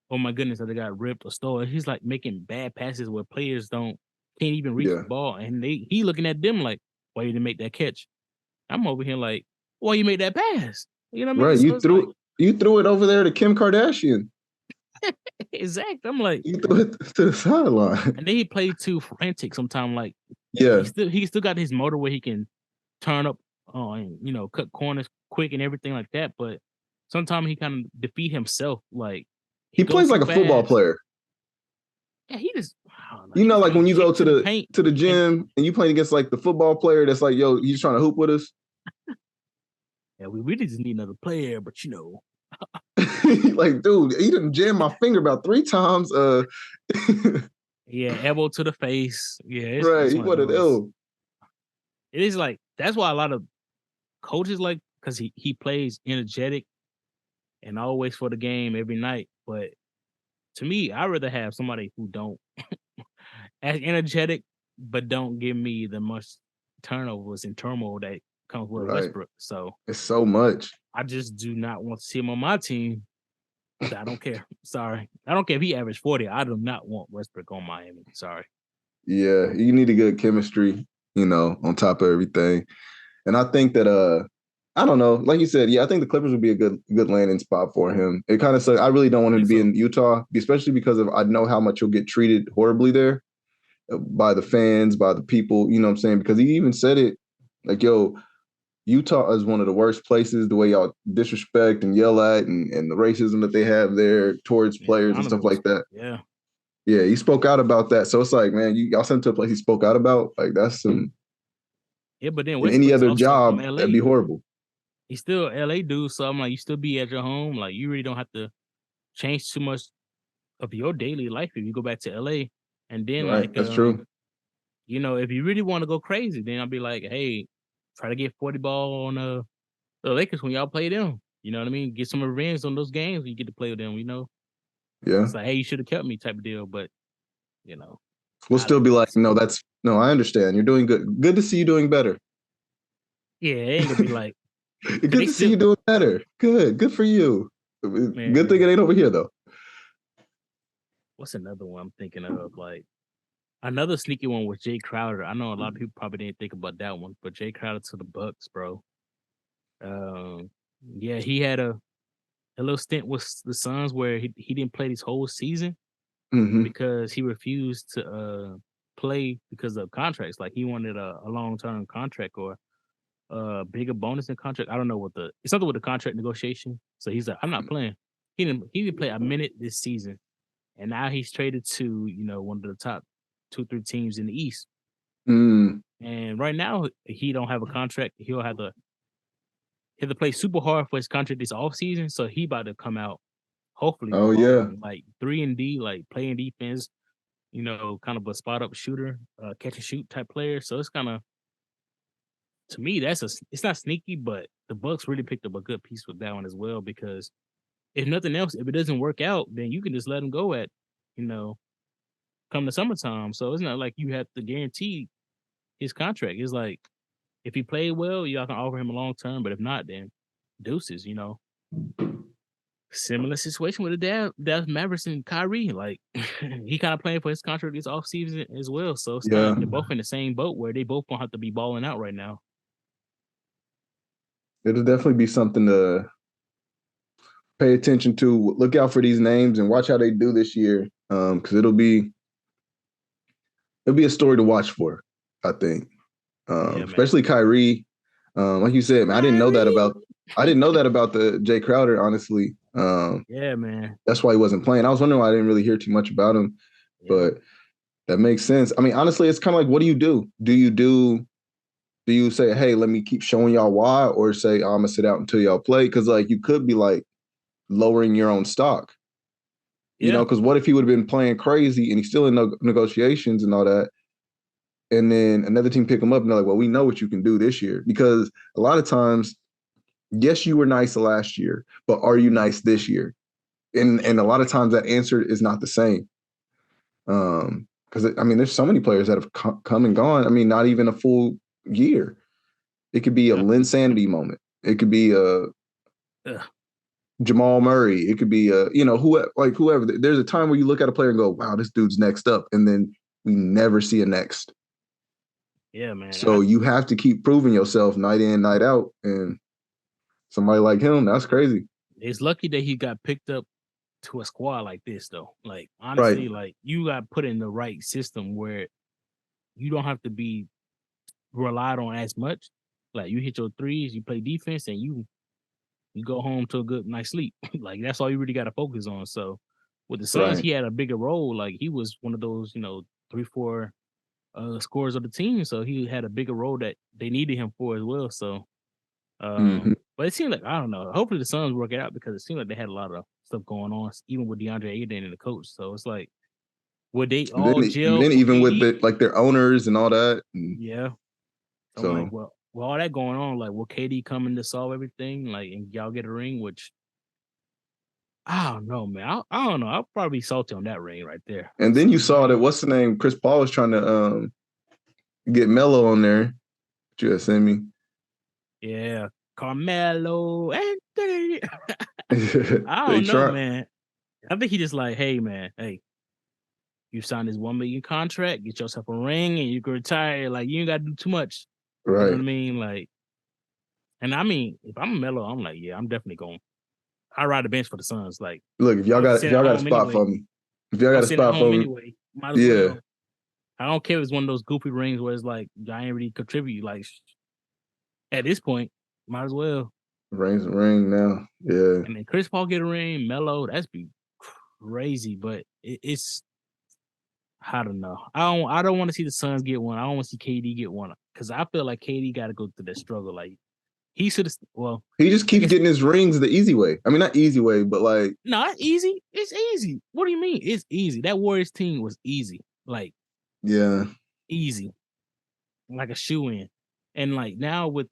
oh my goodness, that they got ripped or stolen. He's like making bad passes where players can't even reach the ball, and he looking at them like, why you didn't make that catch? I'm over here like, why you made that pass? You know what I mean? Right. So you threw it over there to Kim Kardashian. Exactly. I'm like, you threw it to the sideline. And then he played too frantic sometimes. Like, he still got his motor where he can turn up and cut corners quick and everything like that. But sometimes he kind of defeat himself. Like, he plays like a football player. Yeah, he just like when you go to the gym and you playing against like the football player that's like, yo, he's trying to hoop with us. Yeah, we really just need another player, but like, dude, he didn't jam my finger about 3 times. Yeah, elbow to the face. Yeah, right. He wanted ill. It is like that's why a lot of coaches like, because he plays energetic and always for the game every night. But to me, I'd rather have somebody who don't as energetic, but don't give me the much turnovers and turmoil that comes with Right. Westbrook. So It's so much. I just do not want to see him on my team. I don't care. Sorry. I don't care if he averaged 40. I do not want Westbrook on Miami. Sorry. Yeah, you need a good chemistry, on top of everything. And I think that I don't know, like you said, yeah, I think the Clippers would be a good landing spot for him. It kind of sucks. I really don't want him to be in Utah, especially because I know how much he'll get treated horribly there by the fans, by the people, you know what I'm saying? Because he even said it like, yo, Utah is one of the worst places, the way y'all disrespect and yell at and the racism that they have there towards players and stuff like that. Yeah. Yeah, he spoke out about that. So it's like, man, y'all sent him to a place he spoke out about. Like, that's some. Yeah, but then In any Westbrook's other also job, from LA. that'd be horrible. He's still a LA dude, so I'm like, you still be at your home. Like, you really don't have to change too much of your daily life if you go back to LA. And then, Right, that's true. If you really want to go crazy, then I'll be like, hey, try to get 40 ball on the Lakers when y'all play them. You know what I mean? Get some revenge on those games when you get to play with them, Yeah. It's like, hey, you should have kept me type of deal. But, we'll still be like, no, I understand. You're doing good. Good to see you doing better. Yeah, it ain't gonna be like. Good to see you doing better. Good for you. Man. Good thing it ain't over here though. What's another one I'm thinking of? Like another sneaky one was Jay Crowder. I know a lot of people probably didn't think about that one, but Jay Crowder to the Bucks, bro. Yeah, he had a little stint with the Suns where he didn't play this whole season because he refused to play because of contracts. Like he wanted a long-term contract or bigger bonus in contract. I don't know it's something with the contract negotiation. So he's like, I'm not playing. He didn't play a minute this season. And now he's traded to, one of the top 2-3 teams in the East. And right now he don't have a contract. He'll have to play super hard for his contract this offseason. So he about to come out hopefully like 3-and-D, like playing defense, kind of a spot up shooter, catch and shoot type player. So it's kind of, to me, it's not sneaky, but the Bucks really picked up a good piece with that one as well, because if nothing else, if it doesn't work out, then you can just let him go at, come the summertime. So it's not like you have to guarantee his contract. It's like, if he played well, y'all can offer him a long term, but if not, then deuces, Similar situation with the Dallas Mavericks and Kyrie. Like, he kind of playing for his contract this offseason as well. So it's kind of, they're both in the same boat where they both gonna have to be balling out right now. It'll definitely be something to pay attention to. Look out for these names and watch how they do this year, because it'll be a story to watch for, I think. Especially Kyrie. Like you said, man, I didn't know that about the Jay Crowder, honestly. Yeah, man. That's why he wasn't playing. I was wondering why I didn't really hear too much about him, but that makes sense. I mean, honestly, it's kind of like, what do you do? Do you say, hey, let me keep showing y'all why, or say, I'm gonna sit out until y'all play? Because like you could be like lowering your own stock, because what if he would have been playing crazy and he's still in negotiations and all that, and then another team pick him up and they're like, well, we know what you can do this year. Because a lot of times, yes, you were nice last year, but are you nice this year? And a lot of times that answer is not the same. Because I mean, there's so many players that have come and gone. I mean, not even a full year. It could be a Linsanity moment. It could be a Jamal Murray. It could be whoever. There's a time where you look at a player and go, wow, this dude's next up. And then we never see a next. Yeah, man. So you have to keep proving yourself night in, night out. And somebody like him, that's crazy. It's lucky that he got picked up to a squad like this, though. Like, honestly, like, you got put in the right system where you don't have to be relied on as much. Like, you hit your threes, you play defense, and you go home to a good night's sleep. Like, that's all you really got to focus on. So with the Suns, he had a bigger role. Like, he was one of those, 3-4 scorers of the team. So he had a bigger role that they needed him for as well. So, but it seemed like, I don't know. Hopefully the Suns work it out, because it seemed like they had a lot of stuff going on, even with DeAndre Ayton and the coach. So it's like, would they all gel? Then even with their owners and all that. Yeah. So I'm like, well, with all that going on, like, will KD coming to solve everything, like, and y'all get a ring? Which I don't know, man. I don't know. I'll probably be salty on that ring right there. And then So, you saw that what's the name? Chris Paul was trying to get Melo on there. You had sent me. yeah, Carmelo Anthony. I They don't know, try man. I think he just like, hey, man, hey, you signed this $1 million contract, get yourself a ring, and you can retire. Like, you ain't got to do too much. You know what right. I mean? Like, and I mean, if I'm a Melo, I'm like, yeah, I'm definitely going. I ride the bench for the Suns. Like, Look, if y'all I'm got if sitting at y'all got a home spot anyway. for me, if y'all I'm got a sitting at spot for home me, anyway. Might as yeah, well. I don't care if it's one of those goofy rings where it's like I ain't really contribute. Like at this point, might as well. ring now. Yeah, And then Chris Paul get a ring, Melo, that's be crazy. But it's I don't know. I don't want to see the Suns get one. I don't want to see KD get one because I feel like KD got to go through that struggle. Like he should have. Well, he just I keeps guess getting his rings the easy way. I mean, not easy way, but like, not easy. It's easy. What do you mean? It's easy. That Warriors team was easy. Like yeah, easy, like a shoe in. And like now with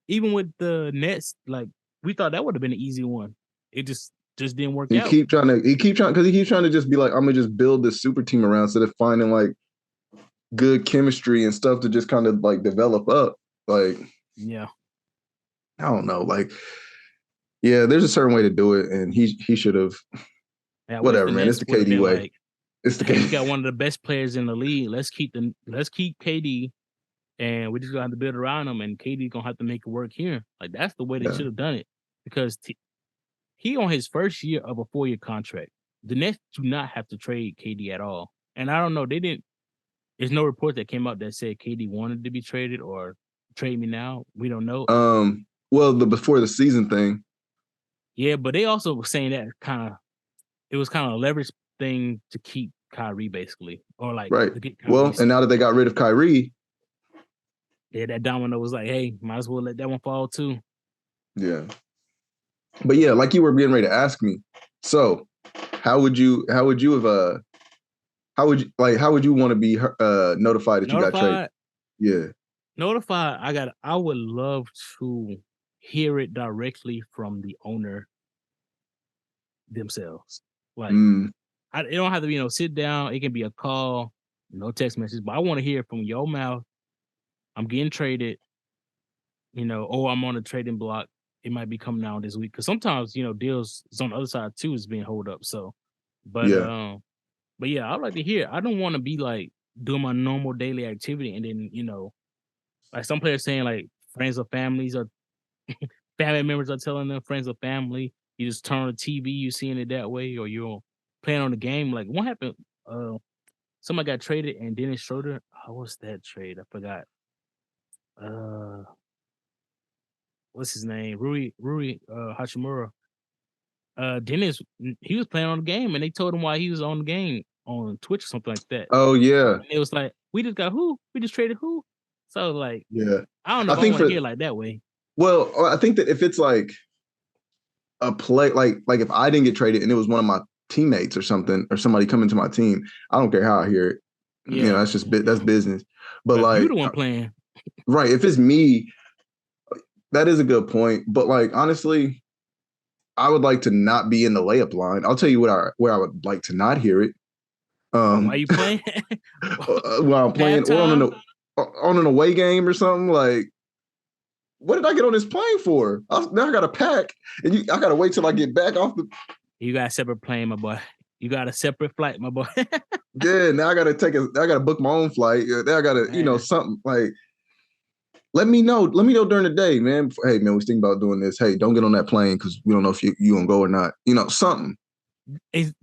even with the Nets, like we thought that would have been an easy one. It just didn't work out. he keep trying because he keeps trying to just be like, I'm gonna just build this super team around instead of finding like good chemistry and stuff to just kind of like develop up. Like, Yeah. I don't know, like, yeah, there's a certain way to do it, and he should have. I wish Whatever, the man. It's Nets the would have KD been way. like, It's the hey, we KD. got one of the best players in the league. Let's keep KD and we just gonna have to build around him and KD gonna have to make it work here. Like that's the way they Yeah. should have done it. Because he on his first year of a 4-year contract. The Nets do not have to trade KD at all. And I don't know, they didn't there's no report that came out that said KD wanted to be traded or trade me now. We don't know. Well, the before the season thing. Yeah, but they also were saying that it was kind of a leverage thing to keep Kyrie basically, or like Right. to get Kyrie. Well, and now that they got rid of Kyrie, Yeah, that domino was like, hey, might as well let that one fall too. yeah. But yeah, like you were getting ready to ask me. So, how would you have how would you want to be notified that you got traded? Notified, Yeah. notified. I would love to hear it directly from the owner themselves. Like, it don't have to be sit down. It can be a call, no text message, but I want to hear from your mouth. I'm getting traded, or I'm on a trading block. It might be coming out this week because sometimes deals is on the other side too is being hold up. So, but Yeah. but yeah, I'd like to hear. I don't want to be like doing my normal daily activity and then like some players saying like friends or families or family members are telling them friends or family. You just turn on the TV, you seeing it that way, or you're playing on the game. Like what happened? Somebody got traded and Dennis Schroeder. How was that trade? I forgot. Uh, what's his name? Rui Hachimura. Dennis, he was playing on the game, and they told him why he was on the game on Twitch or something like that. Oh yeah. And it was like, we just got who? We just traded who? So like, Yeah. I don't know I if I think want to hear it like that way. well, I think that if it's like a play, like if I didn't get traded and it was one of my teammates or something, or somebody coming to my team, I don't care how I hear it. Yeah, That's just that's business. But if you like, the one playing, right, if it's me, that is a good point. But like honestly, I would like to not be in the layup line. I'll tell you where I would like to not hear it. why you playing? While I'm playing or Halftime? on an away game or something. Like, what did I get on this plane for? Now I got to pack, and I got to wait till I get back off the. You got a separate plane, my boy. You got a separate flight, my boy. Yeah, now I got to book my own flight. Now I got to, Man. something like. Let me know. Let me know during the day, man. Hey, man, we thinking about doing this. Hey, don't get on that plane because we don't know if you gonna go or not. Something.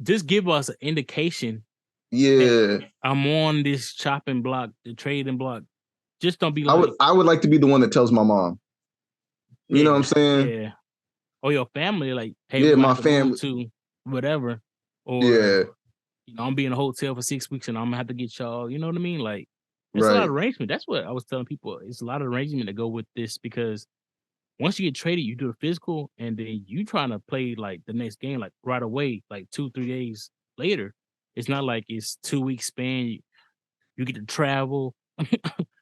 Just give us an indication. Yeah, I'm on this chopping block, the trading block. Just don't be like. I would like to be the one that tells my mom. You know what I'm saying? Yeah. Or your family, like, hey, Yeah, we're gonna my have to move family. to whatever. Or Yeah, I'm be in a hotel for 6 weeks and I'm gonna have to get y'all, you know what I mean? Like it's a lot right. of arrangement. That's what I was telling people. It's a lot of arrangement to go with this because once you get traded, you do a physical and then you trying to play like the next game, like right away, like 2-3 days later. It's not like it's 2 weeks span. You get to travel.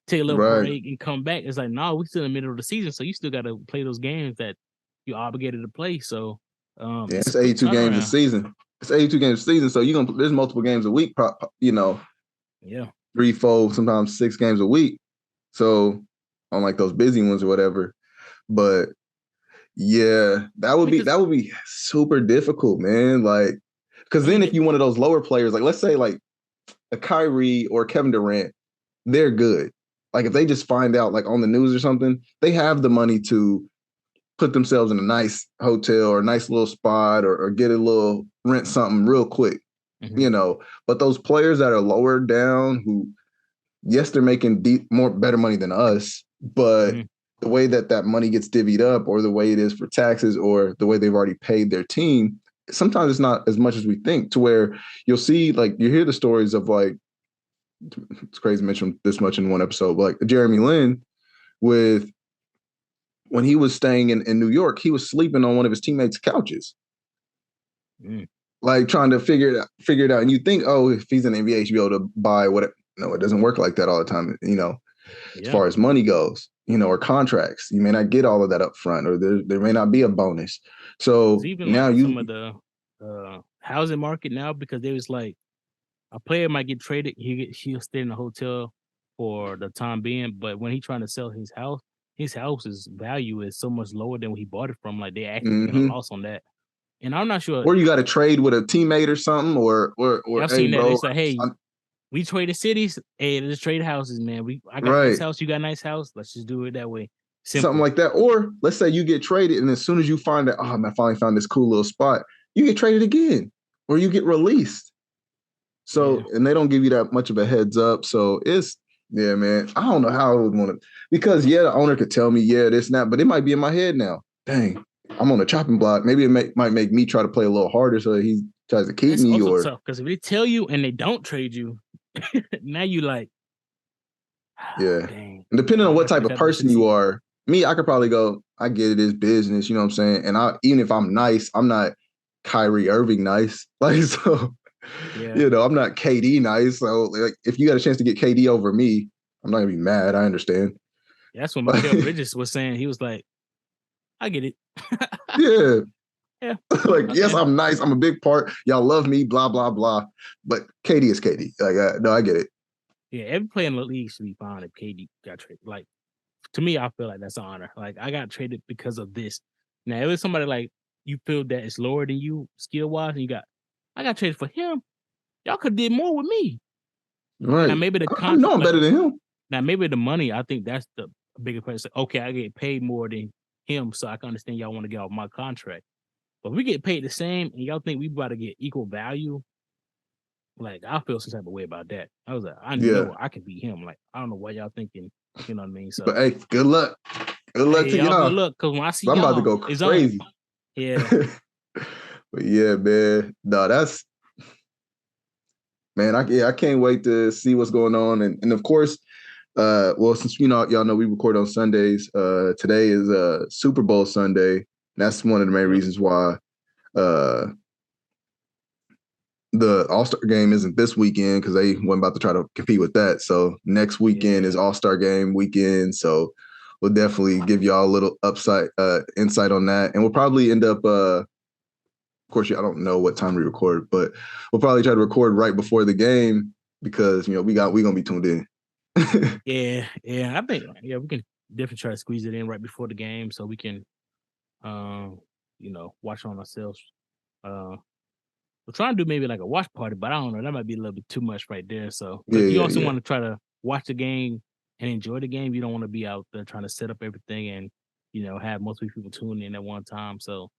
take a little Right. break and come back. It's like, no, we still in the middle of the season, so you still got to play those games that you're obligated to play. So, Yeah, it's it's a quick 82 games a turnaround. season. It's 82 games a season, so there's multiple games a week. Yeah, 3, 4, sometimes 6 games a week. So on like those busy ones or whatever. But yeah, that would be super difficult, man. Like, because then if you one of those lower players, like let's say like a Kyrie or Kevin Durant, they're good. Like if they just find out like on the news or something, they have the money to put themselves in a nice hotel or a nice little spot or get a little rent something real quick, But those players that are lower down who, yes, they're making better money than us, but the way that money gets divvied up or the way it is for taxes or the way they've already paid their team, sometimes it's not as much as we think, to where you'll see, like, you hear the stories of like, it's crazy to mention this much in one episode, but like Jeremy Lin when he was staying in New York, he was sleeping on one of his teammates' couches. Like trying to figure it out. And you think, oh, if he's in the NBA, he should be able to buy whatever. No, it doesn't work like that all the time, as far as money goes, or contracts. You may not get all of that up front, or there may not be a bonus. So even now like some of the housing market now, because there was like a player might get traded, he'll stay in the hotel for the time being, but when he's trying to sell his house's value is so much lower than what he bought it from. Like they actually making a loss on that. And I'm not sure. Or you got to trade with a teammate or something, or I've hey, seen that. bro, It's like, hey, we traded cities. Hey, let's trade houses, man. I got a nice house, you got a nice house. Let's just do it that way. Simple. Something like that. Or let's say you get traded, and as soon as you find that, oh man, I finally found this cool little spot, you get traded again, or you get released. So, and they don't give you that much of a heads up. So yeah, man. I don't know how I would want to, because the owner could tell me, this and that, but it might be in my head now. Dang, I'm on a chopping block. Maybe it might make me try to play a little harder so that he tries to keep me. Also tough, because if they tell you and they don't trade you, now you like, dang. And depending on what type of person you are, me, I could probably go, I get it, it's business, you know what I'm saying? And even if I'm nice, I'm not Kyrie Irving nice. Like, so, I'm not KD nice. So, like, if you got a chance to get KD over me, I'm not gonna be mad. I understand. Yeah, that's what Mikal Bridges was saying. He was like, I get it. Yeah. Like, okay. Yes, I'm nice. I'm a big part. Y'all love me, blah, blah, blah. But KD is KD. Like, no, I get it. Yeah, every player in the league should be fine if KD got traded. Like, to me, I feel like that's an honor. Like, I got traded because of this. Now, if it's somebody like you feel that it's lower than you skill wise, and I got traded for him, y'all could have did more with me. Right. Now, maybe the contract. I know I'm better than him. Now, maybe the money, I think that's the bigger question. Okay, I get paid more than him, so I can understand y'all want to get off my contract. But if we get paid the same and y'all think we about to get equal value, like, I feel some type of way about that. I was like, I know I can beat him. Like, I don't know why y'all thinking, you know what I mean? So, but hey, good luck. Good luck to y'all. Good luck, because when I see I'm y'all, about to go crazy. Yeah. But yeah, man. No, that's, man, I can't wait to see what's going on. And of course, since y'all know we record on Sundays, today is Super Bowl Sunday. And that's one of the main reasons why the All-Star game isn't this weekend, because they weren't about to try to compete with that. So next weekend is All-Star game weekend. So we'll definitely give y'all a little insight on that. And we'll probably end up, of course, I don't know what time we record, but we'll probably try to record right before the game, because, we're going to be tuned in. Yeah. I think, we can definitely try to squeeze it in right before the game so we can, watch on ourselves. We're trying to do maybe like a watch party, but I don't know. That might be a little bit too much right there. So, if you also want to try to watch the game and enjoy the game, you don't want to be out there trying to set up everything and, have multiple people tune in at one time. So,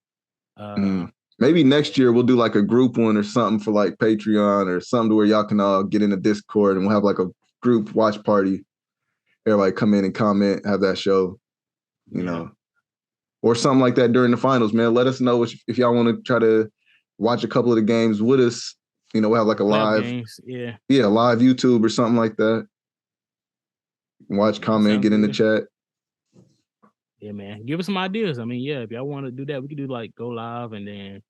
maybe next year we'll do like a group one or something for like Patreon or something, to where y'all can all get in the Discord and we'll have like a group watch party. Everybody come in and comment, have that show, or something like that during the finals, man. Let us know if y'all want to try to watch a couple of the games with us. We'll have like a live games. Live YouTube or something like that. Watch, comment, get in the chat. Yeah, man. Give us some ideas. I mean, if y'all want to do that, we can do like go live and then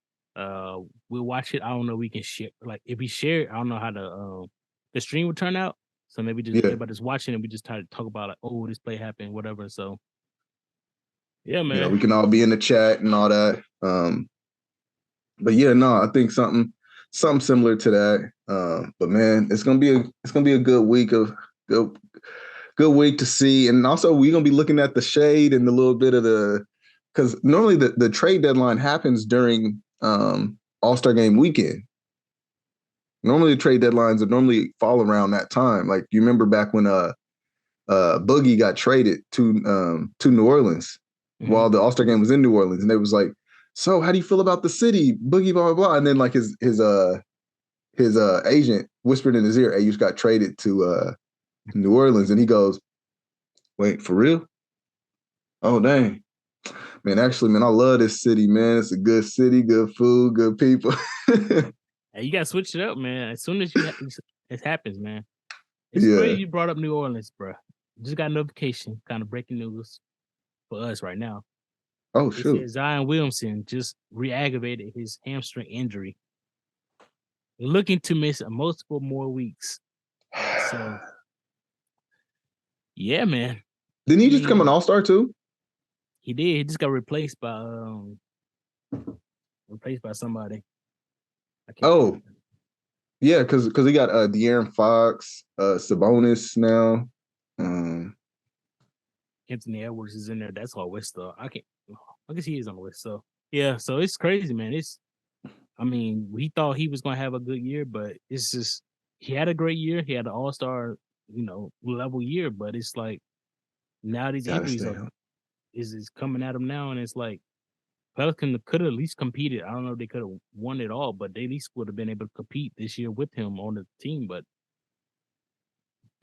we'll watch it. I don't know, we can share, like if we share it, I don't know how the stream would turn out. So maybe just everybody's watching and we just try to talk about like, oh, this play happened, whatever. So yeah, man. We can all be in the chat and all that. But yeah, no, I think something similar to that. But man, it's gonna be a good week of good week to see. And also we're gonna be looking at the shade and a little bit of because normally the trade deadline happens during All-Star game weekend. Normally the trade deadlines are normally fall around that time. Like you remember back when Boogie got traded to New Orleans while the All-Star game was in New Orleans, and it was like, so how do you feel about the city, Boogie, blah blah blah, and then like his agent whispered in his ear, "Hey, you just got traded to New Orleans," and he goes, "Wait, for real? Oh dang, man! Actually, man, I love this city, man. It's a good city, good food, good people." Hey, you gotta switch it up, man. As soon as it happens, man. It's crazy you brought up New Orleans, bro. Just got a notification, kind of breaking news for us right now. Oh, it shoot. says Zion Williamson just re-aggravated his hamstring injury, looking to miss multiple more weeks. So, yeah, man. Didn't he just become an All-Star too? He did. He just got replaced by somebody. Oh, yeah, because he got De'Aaron Fox, Sabonis now. Anthony Edwards is in there. That's all West stuff. I guess he is on the list. So yeah, so it's crazy, man. We thought he was gonna have a good year, but it's just he had a great year. He had an all-star, level year, but it's like now these injuries is coming at him now, and it's like Pelican could have at least competed. I don't know if they could have won it all, but they at least would have been able to compete this year with him on the team, but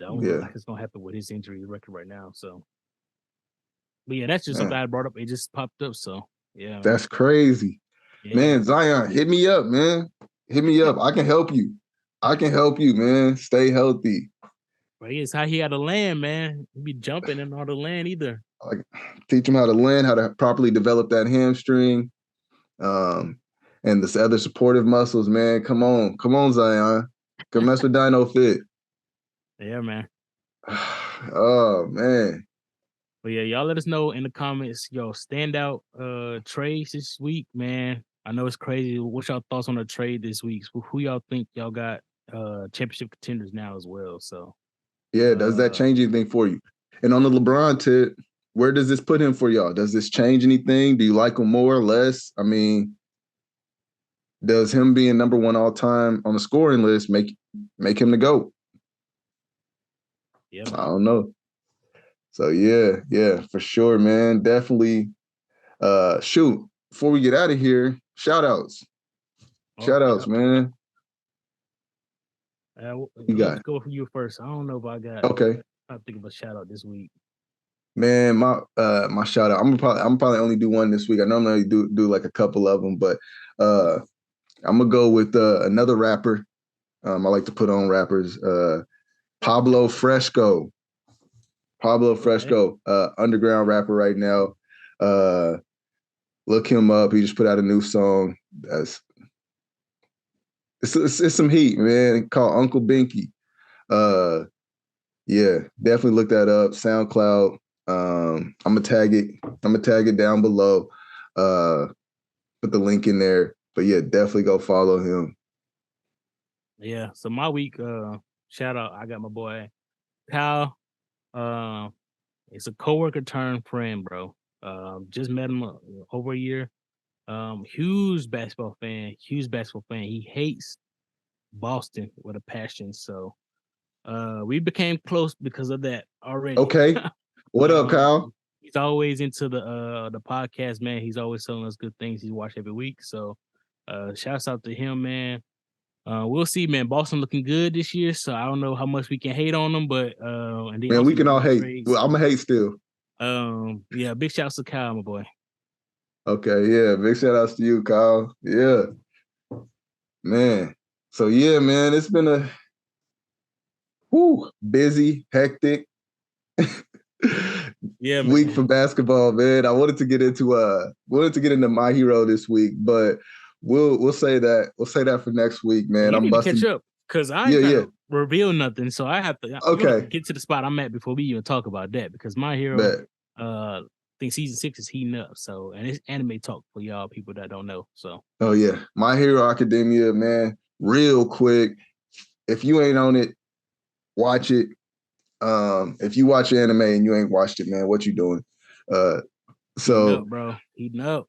I don't look like it's gonna happen with his injury record right now. So but yeah, that's just something I brought up. It just popped up. So yeah. That's crazy. Yeah. Man, Zion, hit me up, man. Hit me up. I can help you. Man. Stay healthy. But it's how he had to land, man. He be jumping and all the land either. Like teach him how to land, how to properly develop that hamstring. And the other supportive muscles, man. Come on, Zion. Come mess with Dino Fit. Yeah, man. Oh man. But yeah, y'all let us know in the comments, standout trades this week, man. I know it's crazy. What's y'all thoughts on the trade this week? Who y'all think y'all got championship contenders now as well? So yeah, does that change anything for you? And on the LeBron tip, where does this put him for y'all? Does this change anything? Do you like him more or less? I mean, does him being number one all time on the scoring list make him the GOAT? Yeah, I don't know. So yeah, for sure, man. Definitely. Shoot, before we get out of here, shout-outs. Shout-outs, man. Let's go for you first. I don't know if I got. Okay. I think of a shout-out this week. Man, my shout-out. I'm probably only do one this week. I normally do like a couple of them, but I'm gonna go with another rapper. I like to put on rappers. Pablo Fresco. Underground rapper right now. Look him up. He just put out a new song. It's some heat, man. Called Uncle Binky. Yeah, definitely look that up. SoundCloud. I'm gonna tag it down below. Put the link in there. But yeah, definitely go follow him. Yeah. So my week, shout out. I got my boy Kyle. It's a coworker turned friend, bro. Just met him over a year. Huge basketball fan. He hates Boston with a passion. So we became close because of that already. Okay. What up, Kyle? He's always into the podcast, man. He's always telling us good things. He's watched every week. So shouts out to him, man. We'll see, man. Boston looking good this year, so I don't know how much we can hate on them, but man, we can all hate. Trades, well, I'm gonna hate still. Yeah, big shouts to Kyle, my boy. Okay, yeah, big shout outs to you, Kyle. Yeah, man. So yeah, man, it's been a busy, hectic week for basketball, man. I wanted to get into My Hero this week, but we'll say that for next week, man. I'm busting. Catch up. Because I ain't trying to reveal nothing, so I have to get to the spot I'm at before we even talk about that. Because My Hero, I think season 6 is heating up. So, and it's anime talk for y'all people that don't know. So, oh yeah, My Hero Academia, man. Real quick, if you ain't on it, watch it. If you watch anime and you ain't watched it, man, what you doing? heating up, bro, heating up.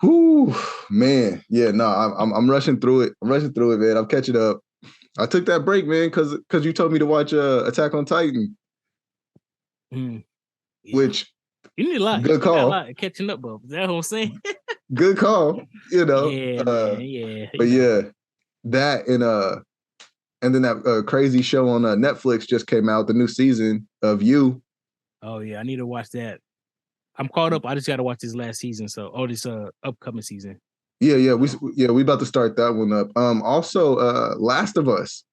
Whoo, man, yeah, no, I'm rushing through it. Man. I'm catching up. I took that break, man, because you told me to watch Attack on Titan, which you need a lot. Good call. You got a lot of catching up, bro. Is that what I'm saying? Good call. Yeah, man, yeah. But yeah, that and then that crazy show on Netflix just came out, the new season of You. Oh yeah, I need to watch that. I'm caught up. I just got to watch this last season. So, this upcoming season. Yeah, we about to start that one up. Also, Last of Us.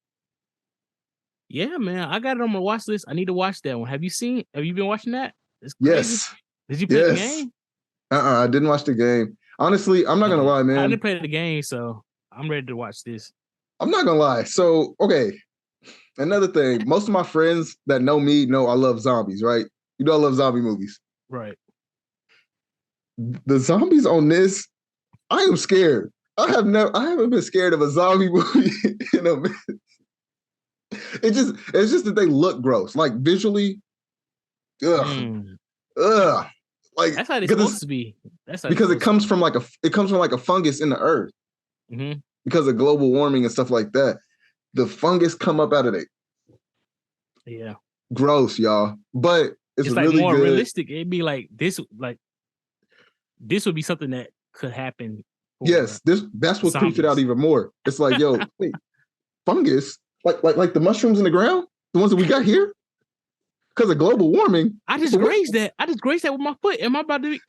Yeah, man, I got it on my watch list. I need to watch that one. Have you been watching that? It's crazy. Yes. Did you play the game? I didn't watch the game. Honestly, I'm not gonna lie, man. I didn't play the game, so I'm ready to watch this. I'm not gonna lie. So, okay. Another thing, most of my friends that know me know I love zombies, right? You know I love zombie movies. Right. The zombies on this, I am scared. I haven't been scared of a zombie movie in a minute. It's just that they look gross. Like visually, like that's how they're supposed to be. Because it comes from like a fungus in the earth. Mm-hmm. Because of global warming and stuff like that. The fungus come up out of it. Yeah. Gross, y'all. But it's like really more good. realistic. It'd be like this would be something that could happen. Yes, that's what creeps it out even more. It's like, yo, wait, fungus? Like the mushrooms in the ground? The ones that we got here? Because of global warming. I just grazed that with my foot. Am I about to be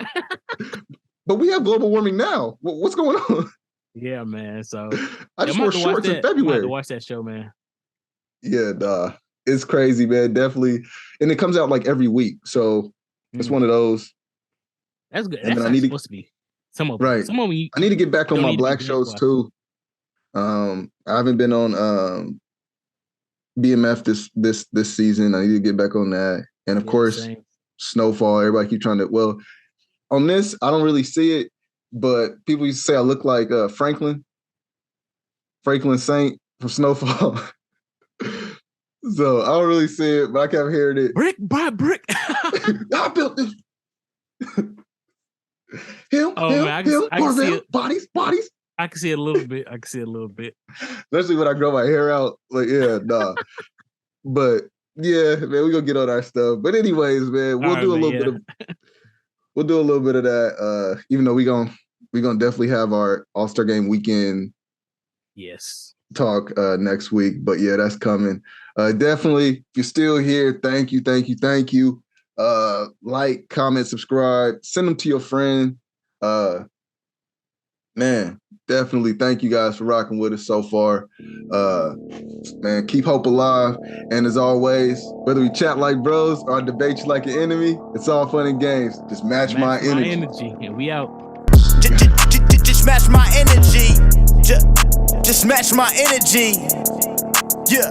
But we have global warming now. What's going on? Yeah, man. So I just wore shorts in February. I have to watch that show, man. Yeah, it's crazy, man. Definitely. And it comes out like every week. So it's one of those. That's good. That's not supposed to be. Some of them. Right. Some of them I need to get back on my black shows too. I haven't been on BMF this season. I need to get back on that. And of course, same. Snowfall. Everybody keep trying to. Well, on this, I don't really see it, but people used to say I look like Franklin Saint from Snowfall. So I don't really see it, but I kept hearing it. Brick by brick. I built this. Him, I can see it. Bodies. I can see it a little bit. Especially when I grow my hair out. Like, yeah, nah. But yeah, man, we're gonna get on our stuff. But anyways, man, we'll do a little bit of that. Even though we're gonna definitely have our All-Star Game weekend talk next week. But yeah, that's coming. Definitely, if you're still here, thank you. Like, comment, subscribe, send them to your friend. Man, definitely thank you guys for rocking with us so far. Man, keep hope alive. And as always, whether we chat like bros or I debate you like an enemy, it's all fun and games. Just match my energy. And we out. Just match my energy. Just match my energy. Yeah.